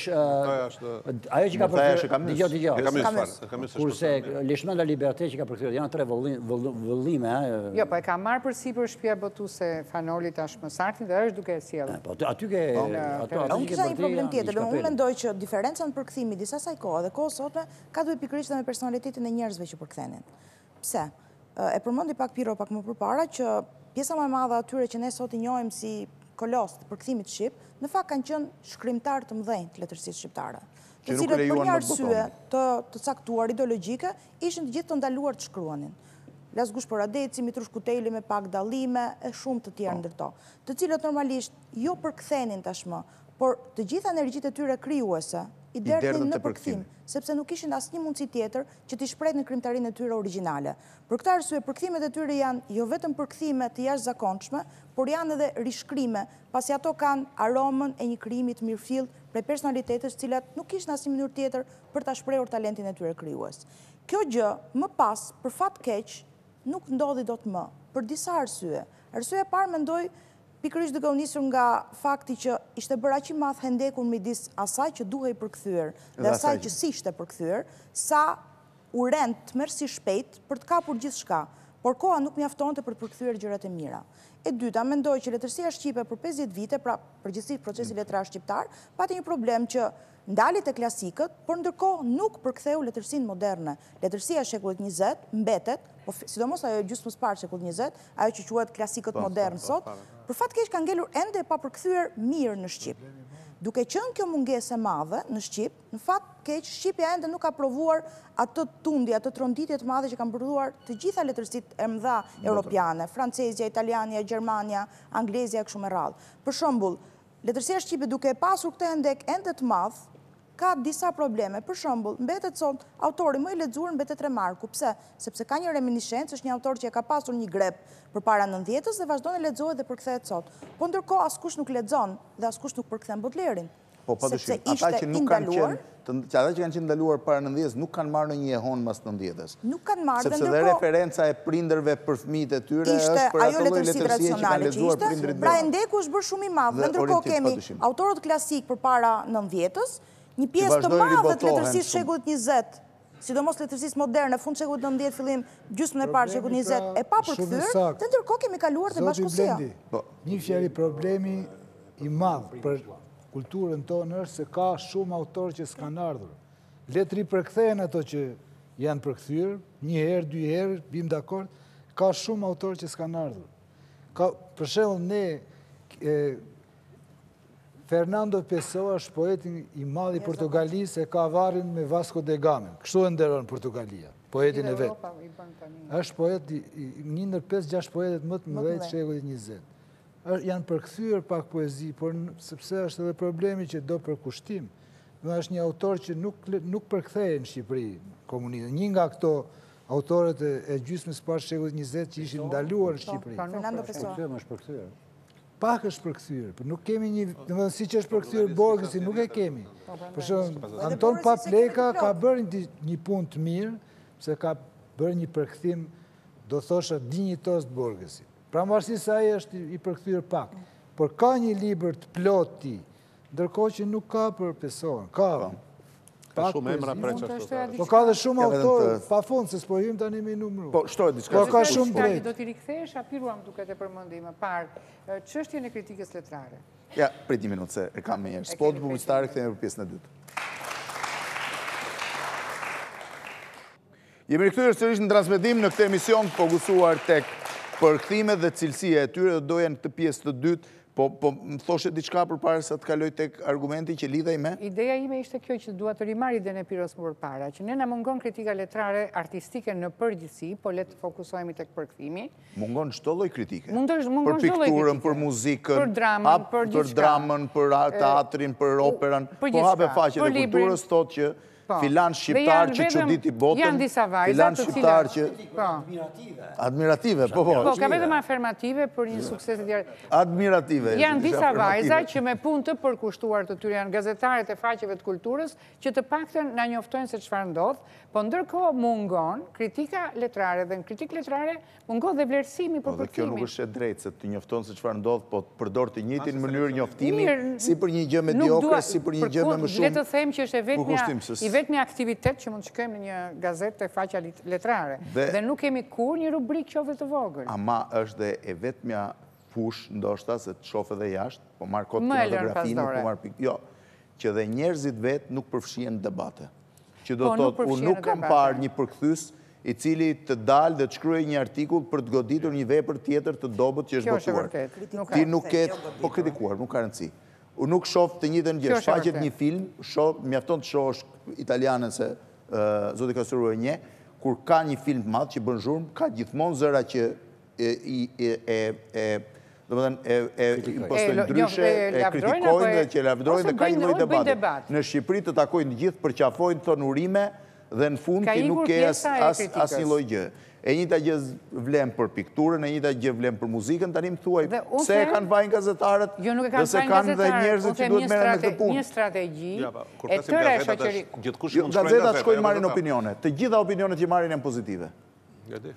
ajo që ka përkthyer, dëgjoj. Kurse Lishman la Liberté që ka përkthyer, janë 3 vëllime. Jo, po e ka marrë përsipër shtëpia botuese Fanoli tashmë Sartrin dhe është duke e sjellë. Po aty ke Unë kisha një problem tjetër, unë mendoj që diferenca në përkthimi disa saj kohë dhe kohës sotme ka duhet pikërisht me personalitetin e njerëzve që përkthenin. Pse? E përmendi pak Pirro pak më përpara që pjesa më e madhe atyre që ne sot i njohim si kolos të përkthimit shqip, në fakt kanë qenë shkrimtarë të mëdhenj të letërsisë shqiptare, të cilët për një arsye të caktuar ideologjike ishin të gjithë të ndaluar të shkruanin. Lasgush për Adeci, Mitru Shkuteli me pak dallime e shumë të tjerë ndër to, të cilët normalisht jo përkthenin tashmë, por të gjitha energjitë e tyre krijuese i derdhin në përkthim, sepse nuk kishin asnjë mundësi tjetër që t'i shprehin në krimtarinë e tyre origjinale. Për këtë arsye përkthimet e tyre janë jo vetëm përkthime të jashtëzakonshme, por janë edhe rishkrime, pasi ato kanë aromën e një krijimi të mirëfill prej personaliteteve të cilat nuk kishin asnjë mënyrë tjetër për ta shprehur talentin e tyre krijues. Kjo gjë më pas, për fat keq, nuk ndodhi dot më, për disa arsye. Arsyeja e parë mendoj pikërisht duke u nisur nga fakti që ishte bërë aq i madh hendekun midis asaj që duhej përkthyer dhe asaj që ishte përkthyer, sa u rend të merrsi shpejt për të kapur gjithçka, por koha nuk mjaftonte për të përkthyer gjërat e mira. E dyta, mendoj që letërsia shqipe për 50 vite, pra përgjithsisht procesi letrar shqiptar, pati një problem që ndalit e klasikët, por ndërkohë nuk përktheu letërsinë moderne. Letërsia e shekullit 20 mbetet, sidomos ajo gjysmës parë shekullit 20, ajo që quhet klasikët modern sot, për fat keq ka ngelur ende pa përkthyer mirë në shqip. Duke qenë kjo mungesë e madhe në shqip, në fat keq shqipja ende nuk ka provuar atë tundje, atë tronditje të madhe që kanë provuar të gjitha letërsitë e mëdha europiane, francezja, italiania, gjermania, anglezja kështu me radhë. Për shembull, letërsia shqipe duke pasur këtë hendek ende të madh, ka disa probleme. Për shembull, mbetet sot autori më i lexuar mbetet Remarku. Pse? Sepse ka një reminiscencë, është një autor që ka pasur një grep përpara 90-s dhe vazhdon e lexohet dhe përkthehet sot. Po ndërkohë askush nuk lexon dhe askush nuk përkthen Baudelaire-in. Po padyshim, ata që nuk kanë qenë, ata që kanë qenë ndaluar para 90-s nuk kanë marrë në një ehon mas 90-s. Nuk kanë marrë, sepse dhe referenca e prindërve për fëmijët e tyre është për ato lloj letërsie që kanë lexuar prindrit. Pra ndeku është bërë shumë i madh. Ndërkohë kemi autorët klasik përpara 90-s, një pjesë të madhe të letërsisë shekullit 20, sidomos letërsisë moderne, fund shekullit 19, fillim gjysmën e parë shekullit 20, e pa përkthyer, dhe ndërkohë kemi kaluar te bashkësia. Një fjali problemi i madh për kulturën tonë është se ka shumë autorë që s'kan ardhur. Letri përkthehen ato që janë përkthyer, një herë, dy herë, bim dakord, ka shumë autorë që s'kan ardhur. Për shembull, ne Fernando Pessoa është poetin i madh i Portugalisë, e ka varrin me Vasco da Gama. Kështu e nderon Portugalia, poetin e vet. Është poet një ndër 5-6 poetet më të mëdhenj të shekullit 20. Janë përkthyer pak poezi, por sepse është edhe problemi që do përkushtim. Është një autor që nuk përkthehen në Shqipëri komunizëm. Një nga këto autorët e gjysmës së parë shekullit 20 që ishin ndaluar në Shqipëri. Fernando Pessoa. Është përkthyer. Pak është përkthyer, por nuk kemi një, si që është përkthyer Borgesi, nuk e kemi. Për shembull, Anton Papleka ka bërë një punë të mirë, se ka bërë një përkthim, do thosha, dinjitos të Borgesit. Pavarësisht se ai është i përkthyer pak, por ka një libër të plotë ti, ndërkohë që nuk ka për Pessoa. Ka shumë emra Preç ashtu. Po ka dhe shumë autorë, pa fund, se s'po hym tani me numëru. Po, shtoj diçka. Po ka shumë drejt. Do t'i rikthesh Pirro më duket e përmendim më parë çështjen e kritikës letrare. Ja, prit një minutë se e kam më herë. Spot publicitare kthehemi për pjesën e dytë. Jemi rikthyer sërish në transmetim në këtë emision të fokusuar tek përkthimet dhe cilësia e tyre, dhe doja në këtë pjesë të dytë. Po më thoshe diçka përpara sa të kaloj tek argumenti që lidhej me? Ideja ime ishte kjo që dua të rimarr idenë e Piros më përpara, që ne na mungon kritika letrare artistike në përgjithësi, po le të fokusohemi tek përkthimi. Mungon çdo lloj kritike. Mungon për pikturën, për muzikën, për dramën, për teatrin, për operën. Po hape faqet e kulturës thotë që filan shqiptar që çuditi botën, filan shqiptar që admirative, po. Po, ka vetëm afirmative për një sukses të tjerë. Admirative. Janë disa vajza që me punë të përkushtuar të tyre janë gazetarët e faqeve të kulturës që të paktën na njoftojnë se çfarë ndodh, po ndërkohë mungon kritika letrare dhe në kritikë letrare mungon dhe vlerësimi për përkthimin. Po, dhe kjo nuk është e drejtë se të njofton se çfarë ndodh, po të përdor të njëjtin mënyrë njoftimi si për një gjë mediokre, si për një gjë me më shumë. Le të them që është vetëm aktivitet që mund të shkojmë në një gazetë të faqja letrare. Dhe nuk kemi kur një rubrikë qoftë të vogël. Ama është dhe e vetmja fush, ndoshta, se të shoh edhe jashtë, po marr kod kinematografinë, po marr pikë. Jo, që dhe njerëzit vetë nuk përfshihen në debate. Që do të thotë, unë nuk kam parë një përkthyes i cili të dalë dhe të shkruajë një artikull për të goditur një vepër tjetër të dobët që është botuar. Ti nuk ke, po kritikuar, nuk ka rëndësi. Unë nuk shoh të njëjtën gjë, shfaqet një film, mjafton të shohësh italianën se Zoti Kasoruho e njeh, kur ka një film të madh që bën zhurmë, ka gjithmonë zëra që impostojnë ndryshe, e kritikojnë dhe që lavdrojnë dhe ka një lloj debati. Në Shqipëri të takojnë gjithë, përqafojnë, thonë urime dhe në fund ti nuk ke asnjë lloj gjë. E njëjta gjë vlen për pikturën, e njëjta gjë vlen për muzikën, tani më thuaj pse e kanë vajnë gazetarët dhe se kanë dhe njerëzit që duhet merren me këtë punë. Një strategji e tëre shoqëri. Gazetat shkojnë marrin opinione. Të gjitha opinionet që marrin janë pozitive.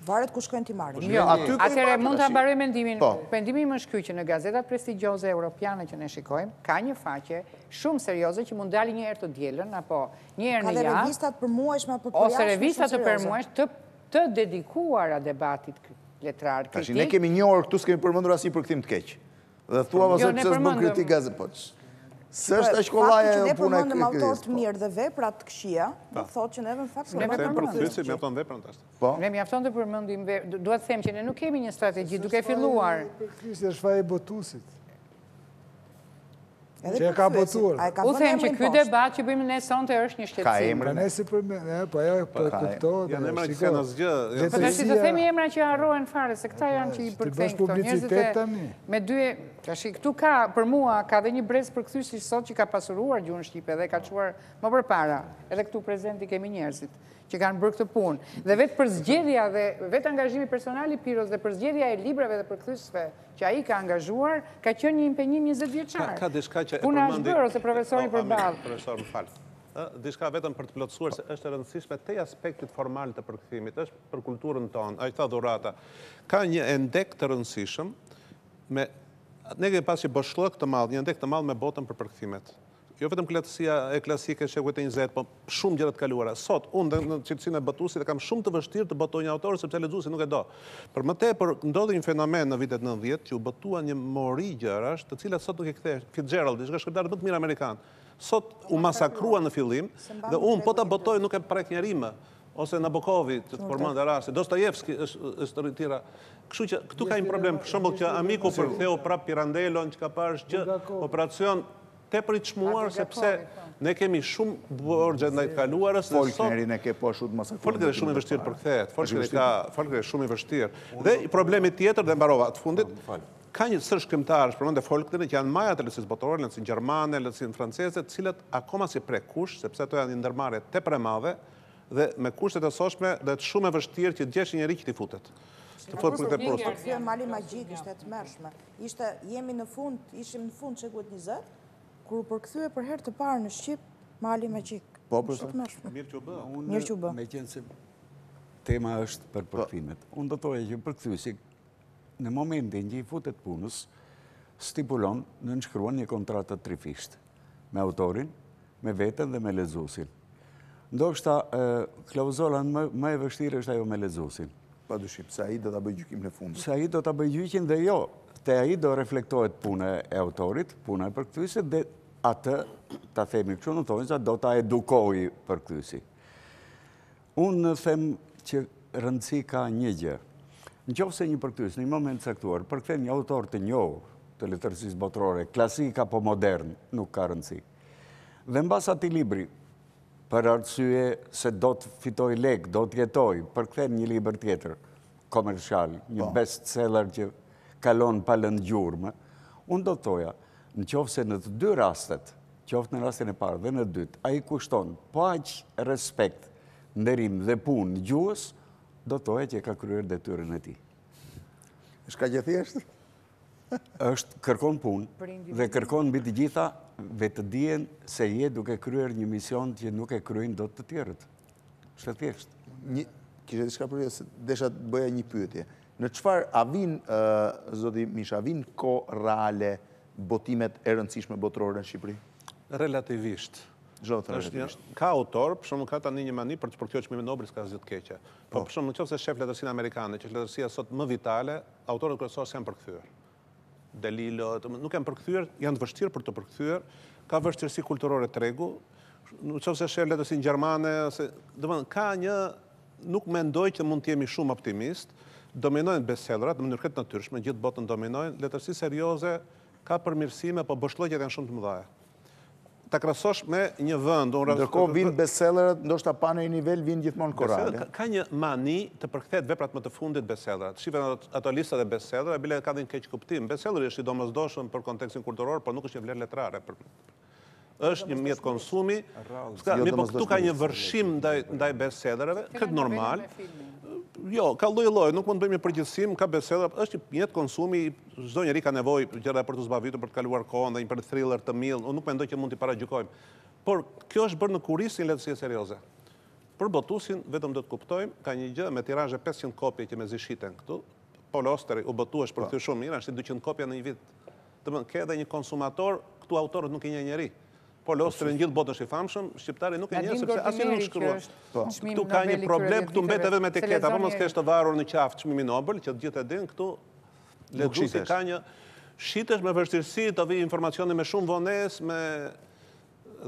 Varet ku shkojnë ti marrin. Atëherë mund ta mbaroj mendimin. Mendimi im është ky që në gazetat prestigjioze europiane që ne shikojmë, ka një faqe shumë serioze që mund dalë një herë të dielën apo një herë në javë. Ka dhe revistat përmuajshme apo përjashme. Ose revistat të përmuajshme të dedikuara debatit letrar, kritik. Tashi, ne kemi një orë këtu s'kemi përmendur asnjë përkthim të keq. Dhe thua vazhdo pse s'bën kritik gazetë. S'është as kollaja e punës. Ne përmendëm autor të mirë dhe vepra të këqija, do thotë që neve në fakt ne përkthyesim mjafton veprën tash. Po. Ne mjafton të përmendim, duhet të them që ne nuk kemi një strategji duke filluar. Përkthyesja është faji botuesit. Që e ka botuar. U them që ky debat që bëjmë ne sonte është një shqetësim. Ka emrin. Ka nesër po ajo po kuptohet. Ja emra që kanë asgjë. Po tash të themi emra që harrohen fare se këta janë që i përkthejnë këto njerëzit me dy. Tash këtu ka për mua ka dhe një brez përkthyesi sot që ka pasuruar gjuhën shqipe dhe ka çuar më përpara. Edhe këtu prezenti kemi njerëzit që kanë bërë këtë punë. Dhe vetë për zgjedhja dhe vetë angazhimi personal i Piros dhe për zgjedhja e librave dhe përkthyesve që ai ka angazhuar, ka qenë një impenjim 20 vjeçar. Ka diçka që e përmendi. Puna është bërë ose profesori përballë. Profesor, më fal. Diçka vetëm për të plotësuar se është e rëndësishme te aspektit formal të përkthimit, është për kulturën tonë. Ai tha Dhurata, ka një endek të rëndësishëm me ne kemi pasur boshllëk të madh, një endek të madh me botën për përkthimet. jo vetëm letësia e klasike shekullit e 20, po shumë gjëra të kaluara. Sot, unë në cilësinë e botuesit kam shumë të vështirë të botoj një autor sepse lexuesi nuk e do. Për më tepër ndodhi një fenomen në vitet 90 që u botua një mori gjërash, të cilat sot nuk e kthej. Fitzgerald, ishte shkrimtar më të mirë amerikan. Sot u masakrua në fillim dhe unë po ta botoj nuk e prek njeri më. Ose Nabokovi, që të përmend rasti, Dostojevski është të tjera. Kështu që këtu ka një problem, për shembull që Amiku përktheu prap Pirandelon që ka parë që operacion tepër i çmuar sepse ne kemi shumë borxhe ndaj të kaluarës. Folknerin e ke po ashtu të masakruar. Folkneri është shumë i vështirë për kthehet. Folkneri është shumë i vështirë. Dhe problemi tjetër dhe mbarova të fundit, ka një sër shkrimtarësh, përmendë Folknerin, që janë majat e lehtësisë botërore, lehtësinë gjermane, lehtësinë franceze, të cilat akoma si prek kush, sepse ato janë një ndërmarrje tepër e madhe dhe me kushtet e sotshme dhe të shumë e vështirë që të gjesh një njerëz që t'i futet. Të fut për këtë post. Përkthyer mali magjik ishte e tmerrshme. Ishim në fund shekullit 20, kur u përkthye për herë të parë në Shqip mali magjik. Po, profesor. Mirë që u bë. Mirë që u bë. Meqense tema është për përkthimet. Unë do thoya që përkthyesi në momentin që i futet punës, stipulon në nënshkruan një kontratë trifisht me autorin, me veten dhe me lexuesin. Ndoshta klauzola më e vështirë është ajo me lexuesin. Padyshim, se ai do ta bëjë gjykimin e fundit. Se ai do ta bëjë gjykin dhe jo, te ai do reflektohet puna e autorit, puna e përkthyesit dhe atë, ta themi kështu në thonjza, do ta edukojë përkthyesi. Unë them që rëndësi ka një gjë. Nëse një përkthyes në një moment caktuar përkthen një autor të njohur të letërsisë botërore, klasik apo modern, nuk ka rëndësi. Dhe mbas atij libri, për arsye se do të fitoj lek, do të jetoj, përkthen një libër tjetër, komercial, një bestseller që kalon pa lënë gjurmë, unë do të thoja, nëse në të dy rastet, qoftë në rastin e parë dhe në dytë, ai kushton po aq respekt, nderim dhe punë gjuhës, do të thoja që ka kryer detyrën e tij. Është kaq e thjeshtë? Është kërkon punë dhe kërkon mbi të gjitha vetëdijen se je duke kryer një mision që nuk e kryejnë dot të tjerët. Është e thjeshtë. Kishe diçka për se desha të bëja një pyetje. Në çfarë a vinë, zoti Misha, vinë kohë reale botimet e rëndësishme botërore në Shqipëri? Relativisht. Relativisht. Ka autor, për shembull ka tani një mani për të përkthyer çmimin Nobel, s'ka asgjë të keqe. Po për shembull nëse shef letërsinë amerikane, që është letërsia sot më vitale, autorët kryesorë janë përkthyer. Delilo, nuk janë përkthyer, janë të vështirë për të përkthyer, ka vështirësi kulturore tregu, nëse shef letërsinë gjermane, domethënë ka një, nuk mendoj që mund të jemi shumë optimist, dominojnë bestsellerat në mënyrë këtë natyrshme, gjithë botën dominojnë, letërsi serioze ka përmirësime, po boshllëqet janë shumë të mëdha. Ta krahasosh me një vend, ndërkohë vinë bestsellerat, ndoshta pa në një nivel vinë gjithmonë korale. Ka një mani të përkthehet veprat më të fundit bestsellerat. Shifën ato listat e bestsellerave, bile ka dhënë keq kuptim. Bestselleri është i domosdoshëm për kontekstin kulturor, por nuk është një vlerë letrare. Është një mjet konsumi. Po këtu ka një vërshim ndaj bestsellerave, këtë normal. Jo, ka lloj-lloj, nuk mund të bëjmë një përgjithësim, ka bestseller, është një jetë konsumi, çdo njeri ka nevojë gjëra për të zbavitur, për të kaluar kohën dhe një për thriller të mill, unë nuk mendoj që mund t'i paragjykojmë. Por kjo është bërë në kurisin letësie serioze. Për botusin, vetëm do të kuptojmë, ka një gjë me tirazhe 500 kopje që mezi shiten këtu. Paul Auster u botua përkthyer shumë mirë, është 200 kopja në një vit. Domethënë ke edhe një konsumator, këtu autorët nuk e njeh njeri. Paul Auster në gjithë botën është i famshëm, shqiptari nuk e njeh sepse asnjë nuk shkruan. Këtu ka një problem, këtu mbet edhe me etiketa, apo mos kesh të varur në qafë çmimi Nobel, që të gjithë e dinë, këtu lexuesi ka një shitesh me vështirësi të vi informacione me shumë vonesë, me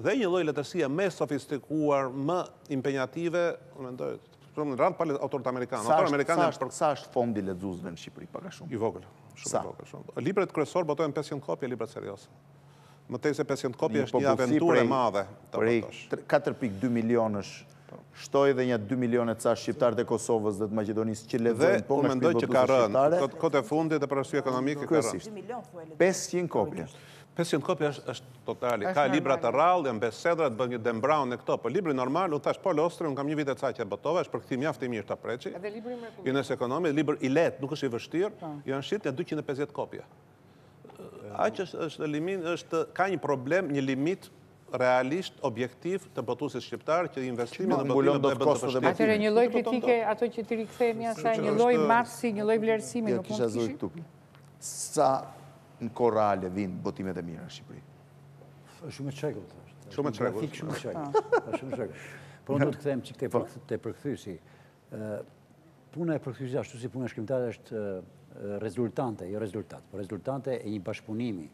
dhe një lloj letërsie më sofistikuar, më impenjative, unë mendoj, në rand pa autorët amerikanë. Autorët amerikanë sa është fondi lexuesve në Shqipëri, pak a shumë? I vogël, shumë i vogël. Librat kryesor botojnë 500 kopje, librat serioze. Më tej se 500 kopje është një aventurë e madhe. Prej 4.2 milionësh, shtoj dhe një 2 milionë ca shqiptarët e Kosovës dhe të Maqedonisë që lexojnë po me mendoj që ka rënë. Kohët e fundit dhe për arsye ekonomike ka rënë. 500 kopje. 500 kopje është totali. Ka libra të rrallë, janë bestsellerat, bën një Dan Brown e këto, po libri normal, u thash Paul Auster, unë kam një vit e ca që e botova, është përkthim mjaft i mirë ta Preçi. Edhe libri i mrekullueshëm. Ines ekonomi, libër i lehtë, nuk është i vështirë, janë shit 250 kopje. Aq është limin, ka një problem, një limit realisht, objektiv të botuesit shqiptar që investimi në botimet e bën të vështirë. Atëherë një lloj kritike ato që ti rikthehemi asaj, një lloj masi, një lloj vlerësimi nuk mund të kishim. Sa në kohë reale vinë botimet e mira në Shqipëri? Shumë e çekull. Shumë e çekull. Shumë e çekull. Por unë do të kthehem çik te përkthyesi. Puna e përkthyesi ashtu si puna e shkrimtarit është rezultante, jo rezultat, por rezultante e një bashkëpunimi.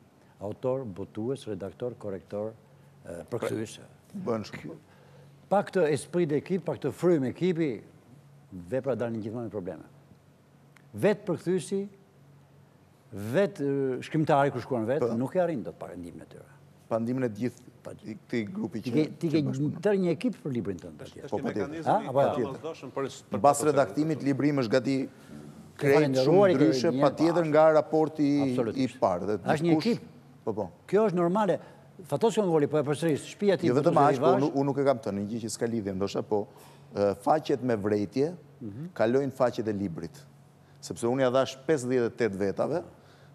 Autor, botues, redaktor, korrektor, përkthyes. Bën shumë. Pa këtë esprit d'ekip, pa këtë frymë ekipi, vepra dalin gjithmonë me probleme. Vetë përkthyesi, vetë shkrimtari kur shkruan vetë, nuk e arrin dot pa ndihmën e tyre. Pa ndihmën e gjithë këtij grupi që ti ke tërë një ekip për librin tënd atje. Po patjetër. Mbas redaktimit libri im është gati krejt shumë ndryshe, patjetër nga raporti i parë. Është një ekip. Po. Kjo është normale. Fatosi Ongoli, po e përsëris, shtëpia ti. Jo vetëm aq, po unë nuk e kam thënë, një gjë që s'ka lidhje, ndoshta po faqet me vrejtje kalojnë faqet e librit. Sepse unë ja dhash 58 vetave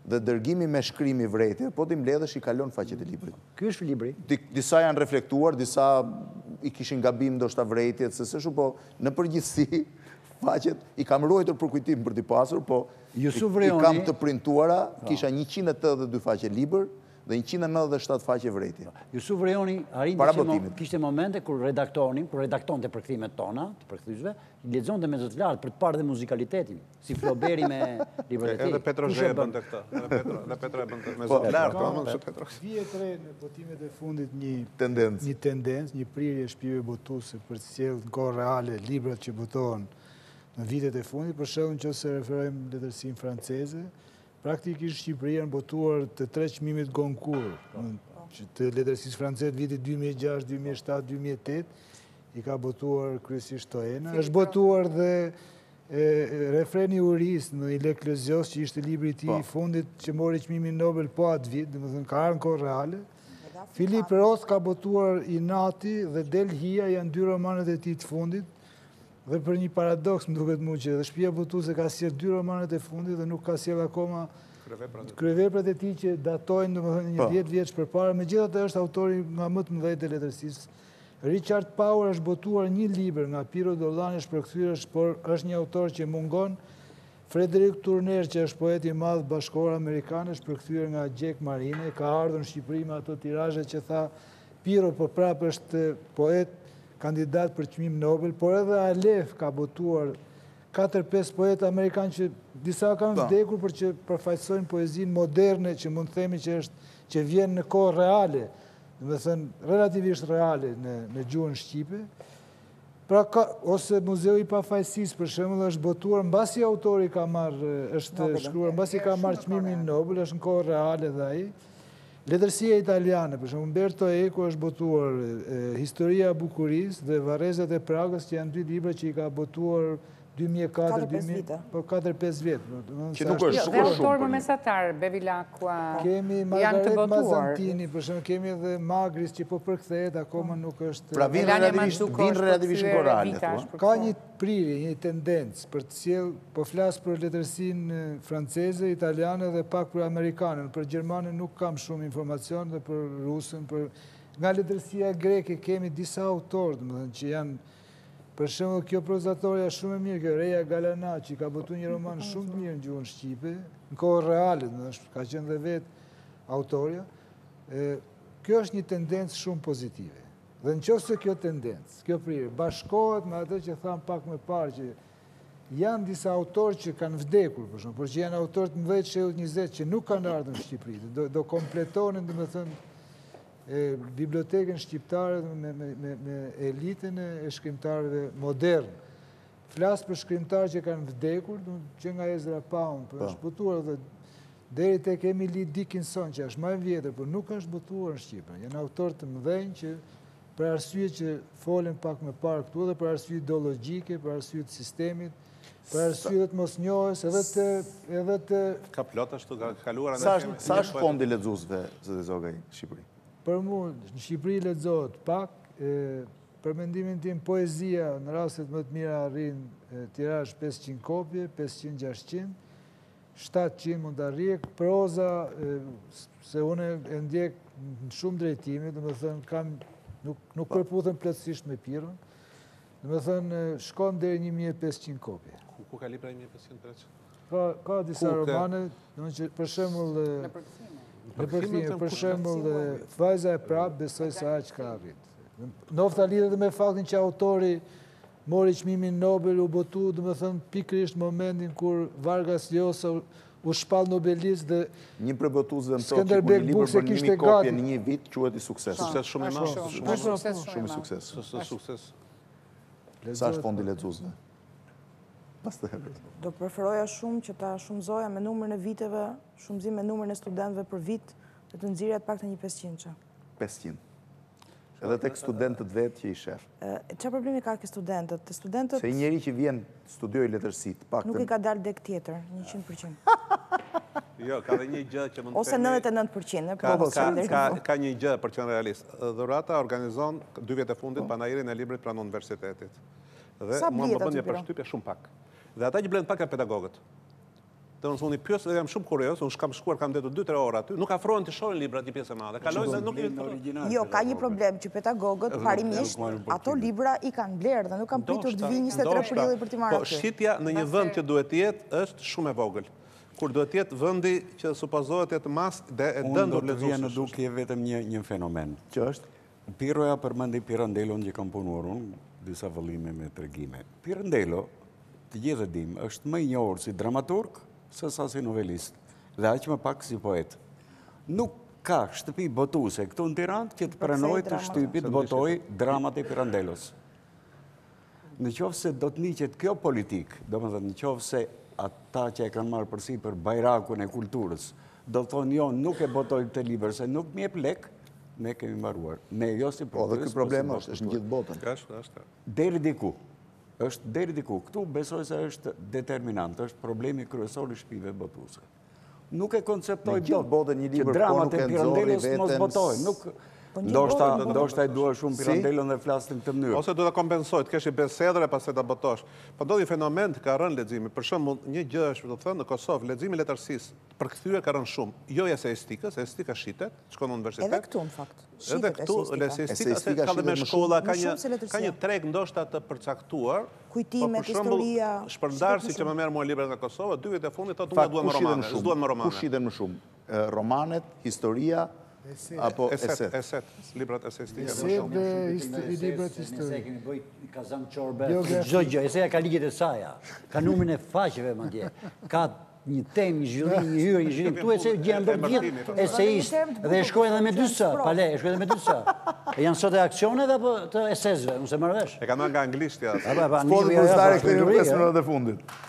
dhe dërgimi me shkrimi vrejtje, po ti mbledhesh i kalon faqet e librit. Ky është libri. Disa janë reflektuar, disa i kishin gabim ndoshta vrejtjet, se s'është, po në përgjithësi faqet i kam ruajtur për kujtim për t'i pasur, po i kam të printuara, kisha 182 faqe libër dhe 197 faqe vrejtje. Jusuf Vrejoni arrin kishte momente kur redaktonte përkthimet tona, të përkthyesve, lexonte me zot lart për të parë dhe muzikalitetin, si Floberi me librat e tij. Edhe Petro e bënte këtë. Edhe Petro e bënte me zot lart, Petro. Vihet re në botimet e fundit një tendencë, një prirje shpive botuese për të sjellë në kohë reale librat që botohen në vitet e fundit, për shembull nëse referojmë letërsinë franceze, praktikisht Shqipëria në botuar të 3 çmimit Goncourt, të letërsisë franceze vitit 2006, 2007, 2008, i ka botuar kryesisht Toena. Është botuar dhe refreni Uris në Ile Klezios, që ishte libri i tij i fundit që mori çmimin Nobel po atë vit, domethënë ka ardhur në kohë reale. Filip Roth ka botuar Inati dhe Del Hia, janë 2 romanet e tij të fundit. Dhe për një paradoks më duket mua që shtëpia botuese ka sjellë 2 romanet e fundit dhe nuk ka sjellë akoma kryeveprat e tij që datojnë domethënë një 10 vjeç përpara, megjithatë është autori nga më të mëdhenj të letërsisë. Richard Power është botuar një libër nga Pirro është përkthyer, por është një autor që mungon. Frederick Turner, që është poet i madh bashkëkor amerikan, është përkthyer nga Jack Marine, ka ardhur në Shqipëri me ato tirazhe që tha Pirro, por prapë është poet kandidat për çmim Nobel, por edhe Alef ka botuar 4-5 poetë amerikanë që disa kanë vdekur për që përfaqësojnë poezinë moderne që mund të themi që vjen në kohë reale, domethënë relativisht reale në gjuhën shqipe. Pra ose Muzeu i Pafajësisë për shembull është botuar mbasi autori ka marrë çmimin Nobel, është në kohë reale dhe ai. Letërsia italiane, për shembull Umberto Eco është botuar Historia e Bukurisë dhe Varrezat e Pragës, që janë 2 libra që i ka botuar 4-5 vjet. Që nuk është shumë. Dhe autor më mesatar, Bevilacqua, janë të botuar. Mazantini, për shembull kemi edhe Magris që po përkthehet, akoma nuk është. Pra vin relativisht korale. Ka një prirje, një tendencë për të sjellë, po flas për letërsinë franceze, italiane dhe pak për amerikanën. Për gjermanën nuk kam shumë informacion dhe për rusën, nga letërsia greke kemi disa autorë, domethënë që janë. Për shembull, kjo prozatorja shumë e mirë, kjo Reja Galana, që ka botuar një roman shumë të mirë në gjuhën shqipe, në kohë reale, ka qenë dhe vetë autorja. Kjo është një tendencë shumë pozitive. Dhe nëse kjo tendencë, kjo prirje, bashkohet me atë që tham pak më parë, që janë disa autorë që kanë vdekur, për shembull, por që janë autorë të mëdhenj të shekullit 20 që nuk kanë ardhur në Shqipëri, do kompletonin, domethënë, bibliotekën shqiptare me elitën e shkrimtarëve modern. Flas për shkrimtarë që kanë vdekur, që nga Ezra Pound, është botuar dhe deri tek Emily Dickinson, që është më e vjetër, por nuk është botuar në Shqipëri. Janë autorë të mëdhenj që për arsye që folen pak më parë këtu dhe për arsye ideologjike, për arsye të sistemit, për arsye të mosnjohjes, edhe të ka plot ashtu ka kaluar sa është fondi lexuesve zoti Zogaj në Shqipëri? Për mu, në Shqipëri lexohet pak, për mendimin tim poezia në rastet më të mira arrin tirazh 500 kopje, 500-600, 700 mund të arrijë, proza, se unë e ndjek në shumë drejtime, domethënë nuk përputhem plotësisht me Pirron, domethënë shkon deri 1500 kopje. Ku ka libra 1500 Preç? Ka disa romane, për shembull Në përkthime, për shembull, thuajse e prapë besoj se aq ka arrit. Nofta lidhet me faktin që autori mori çmimin Nobel, u botu, domethënë pikërisht momentin kur Vargas Llosa u shpall Nobelist dhe një prej botuesve më thotë që kur një libër bën 1000 kopje në një vit quhet i sukses. Sukses shumë i madh. Shumë i sukses. Sukses. Sa është fondi lexuesve? Do preferoja shumë që ta shumëzoja me numrin e viteve, shumëzim me numrin e studentëve për vit, dhe të nxirja të paktën një 500. 500. Edhe tek studentët vetë që i shef. Çfarë problemi ka ke studentët? Te studentët se një njeri që vjen studioj letërsi, paktën nuk i ka dalë dek tjetër, 100%. Jo, ka dhe një gjë që mund të ose 99%. Ka një gjë për qenë realist. Dhurata organizon 2 vjet e fundit panajirin e librit pranë universitetit. Dhe mua më bën një përshtypje shumë pak. Dhe ata që blen pak janë pedagogët. Dhe unë pyes dhe jam shumë kurios, unë kam shkuar, kam detur 2-3 orë aty, nuk afrohen të shohin librat një pjesë e madhe. Kalojnë dhe nuk i Jo, ka një problem që pedagogët parimisht ato libra i kanë blerë dhe nuk kanë pritur të vinë 23 prilli për t'i marrë aty. Po shitja në një vend që duhet jetë është shumë e vogël. Kur duhet jetë vendi që supozohet jetë mas dhe e dëndur lexues. Unë do të vjen në dukje vetëm një fenomen. Që është? Pirroja përmendi Pirandelon që kam punuar unë, disa vëllime me tregime. Pirandelo, të gjithë e dim, është më i njohur si dramaturg se sa si novelist, dhe aq më pak si poet. Nuk ka shtëpi botuese këtu në Tiranë që të pranojë të shtypi të botoj dramat e Pirandelos. Në qoftë se do të niqet kjo politik, domethënë në qoftë se ata që e kanë marrë përsipër bajrakun e kulturës, do të thonë jo, nuk e botoj këtë libër se nuk më jep lek, ne kemi mbaruar. Ne jo si po, dhe ky problem është në gjithë botën. Deri diku. Është deri diku. Këtu besoj se është determinant, është problemi kryesor i shtëpive botuese. Nuk e konceptoj dot që dramat e Pirandelos mos botojnë. Ndoshta e dua shumë Pirandelon dhe flasin këtë mënyrë. Ose do ta kompensoj, të kesh bisedë e pastaj ta botosh. Po ndodhi fenomen ka rënë leximi. Për shembull, një gjë është, do të thënë, në Kosovë leximi i letërsisë përkthyer ka rënë shumë. Jo eseistikës, eseistika shitet, shkon në universitet. Edhe këtu në fakt. Edhe këtu eseistika ka dhe me shkolla, ka një treg ndoshta të përcaktuar. Kujtimet, historia. Shpërndarësi që më merr mua librat nga Kosova, 2 vjet e fundit thotë unë dua më romane. Kush shiten më shumë? Romanet, historia apo eset, librat eseistike. Eset dhe librat historike. Ne kemi bëj kazan çorbe. Çdo gjë, eseja ka ligjet e saja. Ka numrin e faqeve madje. Ka një temë, një zhvillim, një hyrje, një zhvillim. Tu e gjen bërë gjithë eseist dhe shkojnë edhe me 2 pale, shkojnë edhe me 2 janë sot e aksionet apo të esesve, unë se marr vesh. E kanë nga anglisht ja. Sporti kursare këtu në 5 minutat e fundit.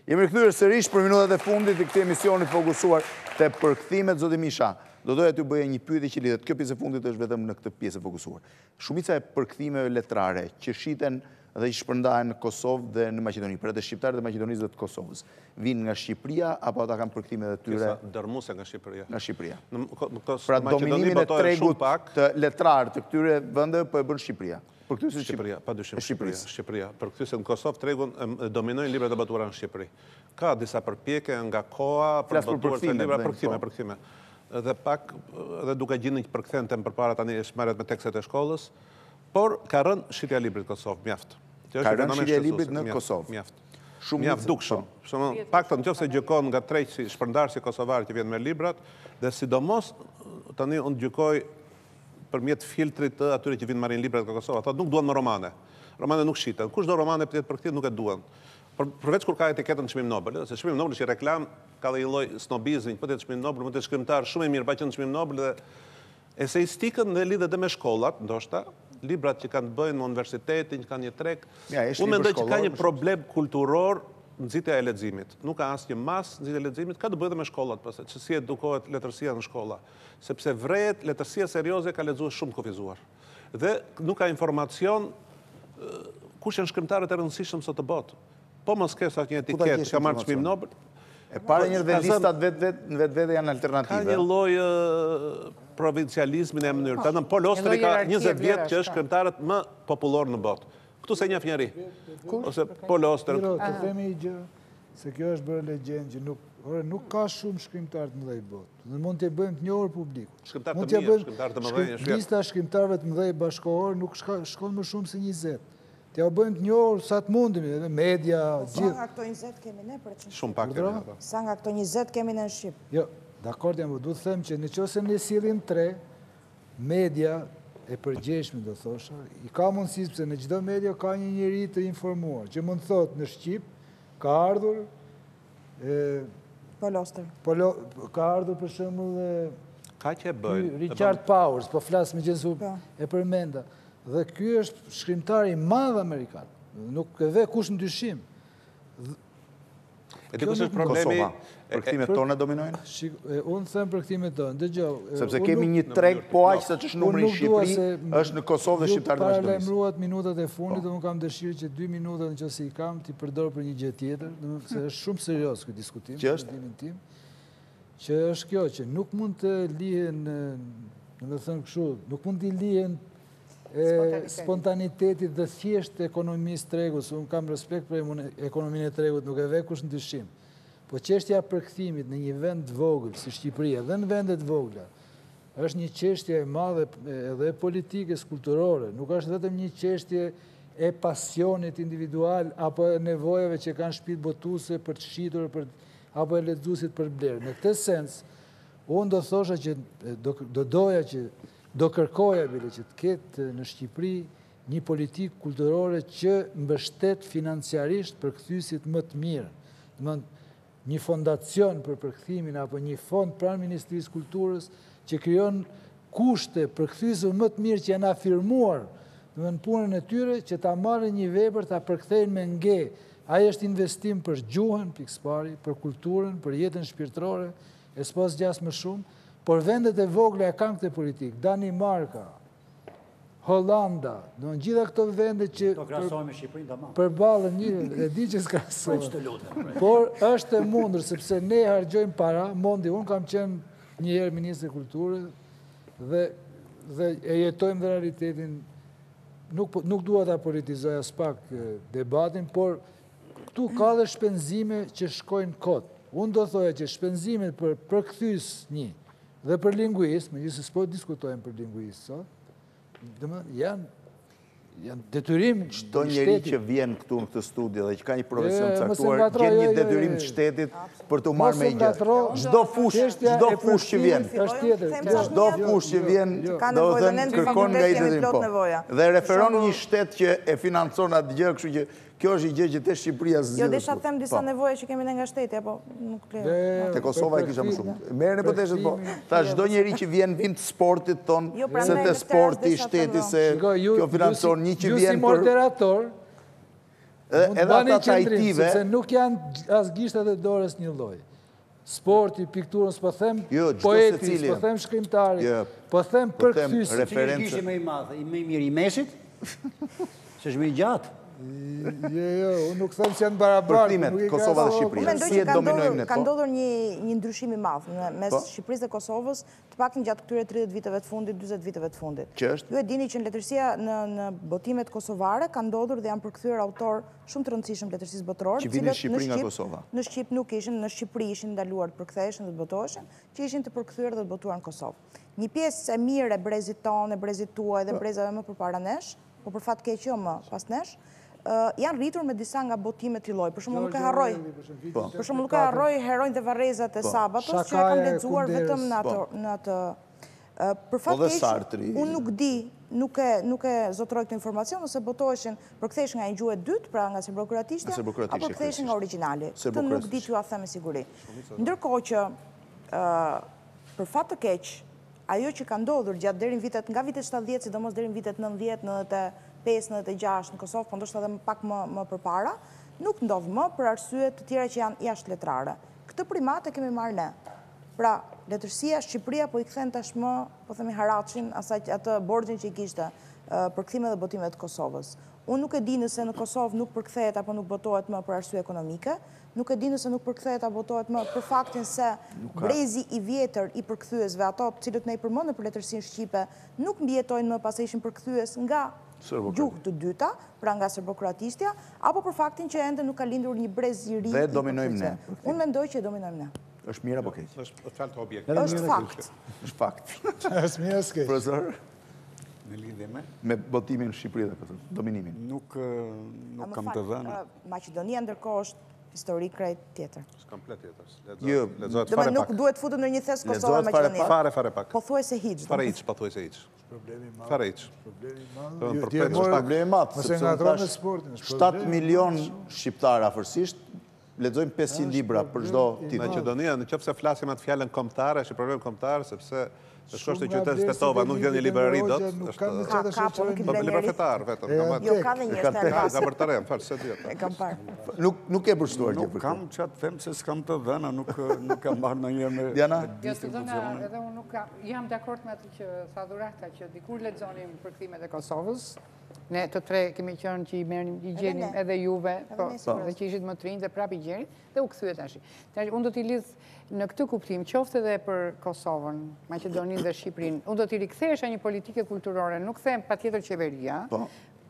Jemi rikthyer sërish për minutat e fundit të këtij emisioni fokusuar te përkthimet. Zoti Misha, do doja t'ju bëja një pyetje që lidhet. Kjo pjesë e fundit është vetëm në këtë pjesë e fokusuar. Shumica e përkthimeve letrare që shiten dhe që shpërndahen në Kosovë dhe në Maqedoni, për atë shqiptarët dhe maqedonisët të Kosovës, vinë nga Shqipëria apo ata kanë përkthimet e tyre dërmuese nga Shqipëria? Nga Shqipëria. Pra dominimin e tregut të letrar të këtyre vendeve po e bën Shqipëria. Përkthyesë Shqipëria, padyshim Shqipëria. Përkthyesë në Kosovë tregun dominojnë librat e botuara në Shqipëri. Ka disa përpjekje nga koha për botuar të libra përkthime. Dhe pak edhe duke gjetur një përkthente përpara tani është marrët me tekstet e shkollës, por ka rënë shitja e librit në Kosovë mjaft. Ka rënë shitja e librit në Kosovë. Mjaft. Mjaft dukshëm. Paktën nëse gjykon nga treqi shpërndarësi kosovar që vjen me librat, dhe sidomos tani unë gjykoj përmjet filtrit të atyre që vinë marrin librat nga Kosova. Ata nuk duan më romane. Romane nuk shiten. Kush do romane për këtë nuk e duan. Përveç kur ka etiketën çmim Nobel, se çmimi Nobel është reklam, ka dhe një lloj snobizmi, po të çmim Nobel, mund të shkrimtar shumë i mirë pa qenë çmim Nobel dhe eseistikën dhe lidhet edhe me shkollat, ndoshta, librat që kanë të bëjnë me universitetin, që kanë një treg. Unë mendoj që ka një problem kulturor nxitja e leximit. Nuk ka asnjë mas nxitje e leximit, ka të bëjë me shkollat, pastaj që si edukohet letërsia në shkolla, sepse vret letërsia serioze ka lexuar shumë kufizuar. Dhe nuk ka informacion kush janë shkrimtarët e rëndësishëm sot të botë. Po mos ke sa një etiketë që ka marrë çmim Nobel. E para një dhe listat vetë janë alternative. Ka një lloj provincializmin e mënyrë. Tatëm Pol Ostri ka 20 vjet që është shkrimtarët më popullor në botë. Këtu se njeh njëri. Ose Pol Ostri. Të themi një gjë, se kjo është bërë legjendë që nuk ka shumë shkrimtar të mëdhej botë. Ne mund t'i bëjmë të njohur publikut. Shkrimtar të mirë, shkrimtar të mëdhenj. Lista shkrimtarëve të mëdhej bashkëkohor nuk shkon më shumë se 20. t'ja bëjmë të njohur sa të mundim, media, Sa nga këto 20 kemi ne për që në Shumë pak të një. Sa nga këto 20 kemi ne në Shqip? Jo, dakord jam, du të them që në qëse ne sillim 3, media e përgjeshme do thosha, i ka mundësi sepse në çdo media ka një njeri të informuar, që mund thot në Shqip ka ardhur Poloster. Ka ardhur për shembull Ka që e bëjnë. Richard Powers, po flas me gjësu e përmenda. Dhe ky është shkrimtar i madh amerikan. Nuk e ve kush në dyshim. E di kush është problemi? Përkthimet tona dominojnë? Unë them përkthimet tonë. Dëgjoj. Sepse kemi një treg po aq sa ç'është numri në Shqipëri, është në Kosovë dhe shqiptarët në vazhdimisht. Paralajmëruat minutat e fundit, unë kam dëshirë që 2 minutat nëse i kam ti përdor për një gjë tjetër, domethënë se është shumë serioz ky diskutim. Që është? Që është kjo që nuk mund të lihen, domethënë kështu, nuk mund të lihen spontanitetit dhe thjesht ekonomisë tregut, unë kam respekt për ekonominë e tregut, nuk e ve kush në dyshim. Po çështja e përkthimit në një vend vogël si Shqipëria dhe në vendet vogla është një çështje e madhe edhe politike, kulturore, nuk është vetëm një çështje e pasionit individual apo e nevojave që kanë shtëpitë botuese për të shitur apo e lexuesit për blerë. Në këtë sens, unë do thosha që do kërkoja bile që të ketë në Shqipëri një politikë kulturore që mbështet financiarisht përkthyesit më të mirë. Një fondacion për përkthimin apo një fond pranë Ministrisë Kulturës që krijon kushte përkthyesve më të mirë që janë afirmuar në punën e tyre që ta marrin një vepër ta përkthejnë me nge. Ai është investim për gjuhën, pikëspari, për kulturën, për jetën shpirtërore, e s'pos gjas më shumë, por vendet e vogla e kanë këtë politikë. Danimarka, Hollanda, në gjitha këto vende që përballen një, e di që s'krahasohen. Por është e mundur, sepse ne hargjojmë para, unë kam qenë një herë Ministri Kulturës dhe e jetojmë dhe realitetin, nuk dua ta politizoj as pak debatin, por këtu ka dhe shpenzime që shkojnë kot. Unë do thoja që shpenzimet për përkthyes një dhe për linguist, megjithëse s'po diskutojmë për linguist sot, janë detyrim i shtetit. Çdo njeri që vjen këtu në këtë studio dhe që ka një profesion caktuar, gjen një detyrim të shtetit për të marrë me gjë. Çdo fush që vjen, çdo fush që vjen, do të thënë kërkon nga i detyrim. Dhe referon një shtet që e financon atë gjë, kështu që kjo është një gjë që te Shqipëria zgjidhet. Jo, desha të them disa nevoja që kemi ne nga shteti, apo nuk lejo. Te Kosova e kisha më shumë. Merrni poteshët po. Tha çdo njeri që vjen të sportit ton, se te sporti i shtetit se kjo financon një që vjen për. Ju si moderator, edhe ata trajtive, sepse nuk janë as gishtat e dorës një lloj. Sporti, pikturën, s'po them poeti, s'po them shkrimtari, po them përkthyes. Cili është gishti më i madh, më i mirë i Mesit? Që është më i gjatë. Jo, unë nuk them që janë barabartë. Përkthimet, Kosova dhe Shqipëria. Si e dominojmë ne? Ka ndodhur një ndryshim i madh mes Shqipërisë dhe Kosovës, të paktën gjatë këtyre 30 viteve të fundit, 40 viteve të fundit. Që është? Ju e dini që në letërsia në botimet kosovare ka ndodhur dhe janë përkthyer autor shumë të rëndësishëm letërsisë botërore, që vinin në Shqipëri nga Kosova. Në Shqip nuk ishin, në Shqipëri ishin ndaluar të përktheheshin dhe të botoheshin, që ishin të përkthyer dhe të botuar në Kosovë. Një pjesë e mirë e brezit tonë, e brezit tuaj dhe brezave më përpara nesh, po për fat keq jo më pas nesh, janë rritur me disa nga botimet të lloj. Për shembull nuk e harroj Herojnë dhe Varrezat e Sabatos, që e kam lexuar vetëm në atë. Për fat keq, unë nuk di, nuk e zotroj këtë informacion, ose botoheshin përktheheshin nga një gjuhë e dytë, pra nga serbokroatishtja, apo përktheheshin nga origjinali. Këtë nuk di t'ju a them me siguri. Ndërkohë që për fat të keq, ajo që ka ndodhur gjatë deri në vitet, nga vitet 70, sidomos deri në vitet 90, 95-96 në Kosovë, po ndoshta edhe pak më përpara, nuk ndodh më për arsye të tjera që janë jashtë letrare. Këtë primat e kemi marrë ne. Pra, letërsia Shqipëria po i kthen tashmë, po themi haraçin, atë borxhin që i kishte përkthimet dhe botimet të Kosovës. Unë nuk e di nëse në Kosovë nuk përkthehet apo nuk botohet më për arsye ekonomike, nuk e di nëse nuk përkthehet apo botohet më për faktin se brezi i vjetër i përkthyesve, ato të cilët ne i përmendëm për letërsinë shqipe, nuk mbijetojnë më pas se ishin përkthyes nga gjuhë të dyta, pra nga serbokroatishtja, apo për faktin që ende nuk ka lindur një brez i ri. Dhe dominojmë ne. Unë mendoj që e dominojmë ne. Është mirë apo keq? Është fjalë të objektive. Është fakt. Është fakt. Është mirë as keq. Profesor? Në lidhje me? Me botimin në Shqipëri dhe këtë, dominimin. Nuk kam të dhënë. Maqedonia ndërkohë është histori krejt tjetër. Komplet tjetër. Dhe me nuk duhet futur në një thes Kosova e Maqedonia. Fare pak. Po thuajse hiç. Fare hiç. Fare hiç. Problemi madh. 7 milion shqiptar afërsisht lexojnë 500 libra për çdo titull. Maqedonia, nëse flasim atë fjalën kombëtare, është problem kombëtar sepse shkosh te qyteti Tetova, nuk gjen një librari dot. Po libra fetar vetëm. Jo, ka dhe njerëz të rrasë. Gabertarem, fal se diet. E kam parë. Nuk e përshtuar gjë për këtë. Kam çat them se s'kam të dhëna, nuk kam marrë ndonjëherë me Diana. Jo, të dhëna edhe unë nuk jam dakord me atë që tha Dhurata, që dikur lexonim përkthimet e Kosovës. Ne të tre kemi qenë që i gjenim edhe juve, dhe që ishit më të rinj dhe prap i gjenin, dhe u kthye tash. Unë do t'i lidh në këtë kuptim, qoftë edhe për Kosovën, Maqedoninë dhe Shqipërinë, unë do t'i rikthehesha një politike kulturore, nuk them patjetër qeveria,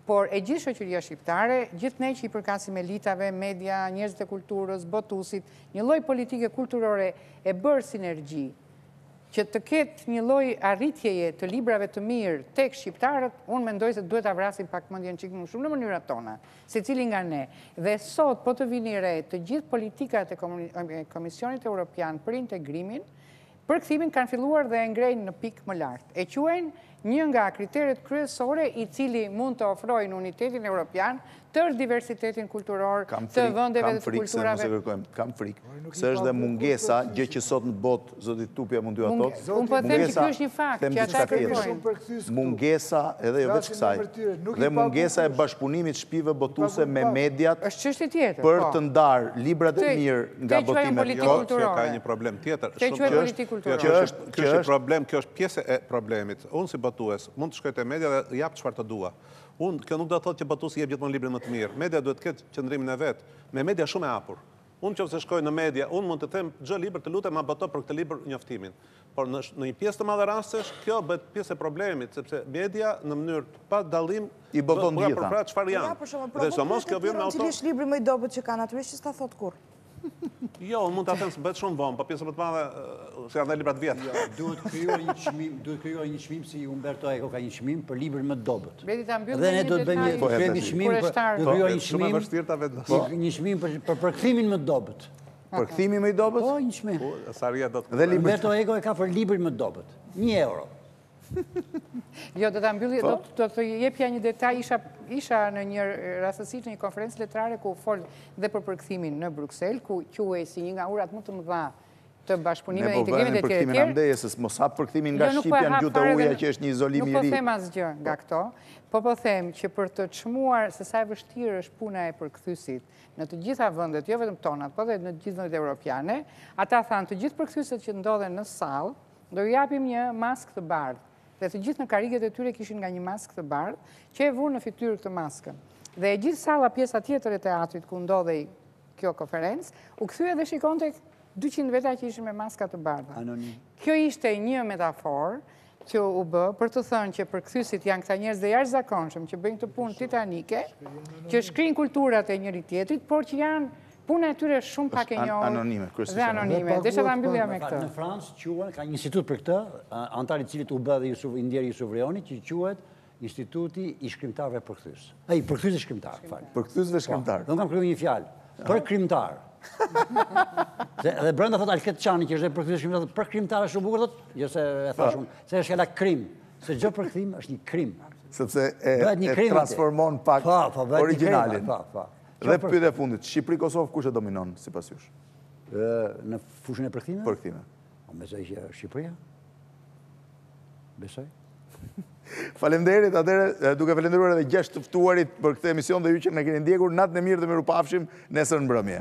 por e gjithë shoqëria shqiptare, gjithë ne që i përkasim elitave, media, njerëzit e kulturës, botusit, një lloj politike kulturore e bërë sinergji, që të ketë një lloj arritjeje të librave të mirë tek shqiptarët, unë mendoj se duhet ta vrasim pak mendjen çik më shumë në mënyrat tona, secili nga ne. Dhe sot, po të vini re të gjithë politikat e Komisionit Evropian për integrimin, përkthimin kanë filluar dhe e ngrejnë në pikë më lartë. E quajnë një nga kriteret kryesore i cili mund të ofrojnë unitetin evropian, tërë diversitetin kulturor të vendeve dhe të kulturave. Kam frikë, se është dhe mungesa, gjë që sot në botë, zoti Tupe mund t'ju atot. Unë po them që kjo është një fakt, që ata kërkojnë. Mungesa, edhe jo veç kësaj, dhe mungesa e bashkëpunimit shpive botuse me mediat është çështje tjetër. Për të ndarë librat e mirë nga botimet. Kjo ka një problem tjetër. Kjo është pjesë e problemit. Unë si botues mund të shkoj te media dhe jap çfarë të dua. Kjo nuk do të thotë që botuesi jep gjithmonë librin më të mirë. Media duhet të ketë qëndrimin e vet, me media shumë e hapur. Unë nëse shkoj në media, unë mund të them çdo libër të lutem ma boto për këtë libër njoftimin. Por në një pjesë të madhe rastesh, kjo bëhet pjesë e problemit, sepse media në mënyrë pa dallim i boton gjitha. Pra çfarë janë. Dhe somos kjo vjen me auto. Cili është libri më i dobët që ka natyrisht, s'ta thot kurrë. Jo, unë mund të them se bëhet shumë vonë, po pjesë më të madhe se janë dhe librat vjetë. Duhet krijuar një çmim si Umberto Eco ka një çmim për librin më të dobët. Dhe ne do të bëjmë një çmim për shumë e vështirë ta vetë. Një çmim për përkthimin më të dobët. Përkthimi më i dobët? Po, një çmim. Saria do të. Dhe Umberto Eco e ka për librin më të dobët. €1. Jo, do ta mbylli, do të jepja një detaj, isha në një rastësi në një konferencë letrare ku fol dhe për përkthimin në Bruksel, ku quhej si një nga urat më të mëdha të bashkëpunimit dhe integrimit e tjerë. Ne po përkthimin amdeje, se mos hap përkthimin nga shqipja në gjuhë të uja që është një izolim i ri. Nuk po them asgjë nga këto, po them që për të çmuar se sa e vështirë është puna e përkthyesit në të gjitha vendet, jo vetëm tonat, po edhe në të gjithë vendet evropiane, ata thanë të gjithë përkthyesit që ndodhen në sallë, do ju japim një maskë të bardhë. Dhe të gjithë në kariget e tyre kishin nga një maskë të bardhë, që e vurë në fytyrë këtë maskën. Dhe e gjithë salla pjesa tjetër e teatrit ku ndodhej kjo konferencë, u kthye dhe shikonte 200 veta që ishin me maska të bardha. Kjo ishte një metaforë që u bë për të thënë që përkthyesit janë këta njerëz dhe jashtëzakonshëm që bëjnë këtë punë titanike, që shkrijnë kulturat e njëri tjetrit, por që janë puna e tyre shumë pak e njohur dhe anonime. Desha ta mbyllja me këtë. Në Francë ka një institut për këtë, antar i cilit u bë dhe i ndjeri Jusuf Reoni, që quhet Instituti i Shkrimtarëve Përkthyes. Ai përkthyesve shkrimtar, fal. Përkthyesve shkrimtar. Do kam krijuar një fjalë, përkrimtar. Dhe brenda thot Alket Çani që është përkthyes shkrimtar, përkrimtar është shumë bukur thot, jo se e thash unë, se është fjala krim, se çdo përkthim është një krim. Sepse e transformon pak origjinalin. Dhe pyetja e fundit, Shqipëri-Kosovë kush e dominon sipas jush? Në fushën e përkthimeve? Përkthime. Besoj që Shqipëria. Besoj. Faleminderit, atëherë duke falendëruar edhe 6 të ftuarit për këtë emision dhe ju që na keni ndjekur, natën e mirë dhe mirupafshim nesër në mbrëmje.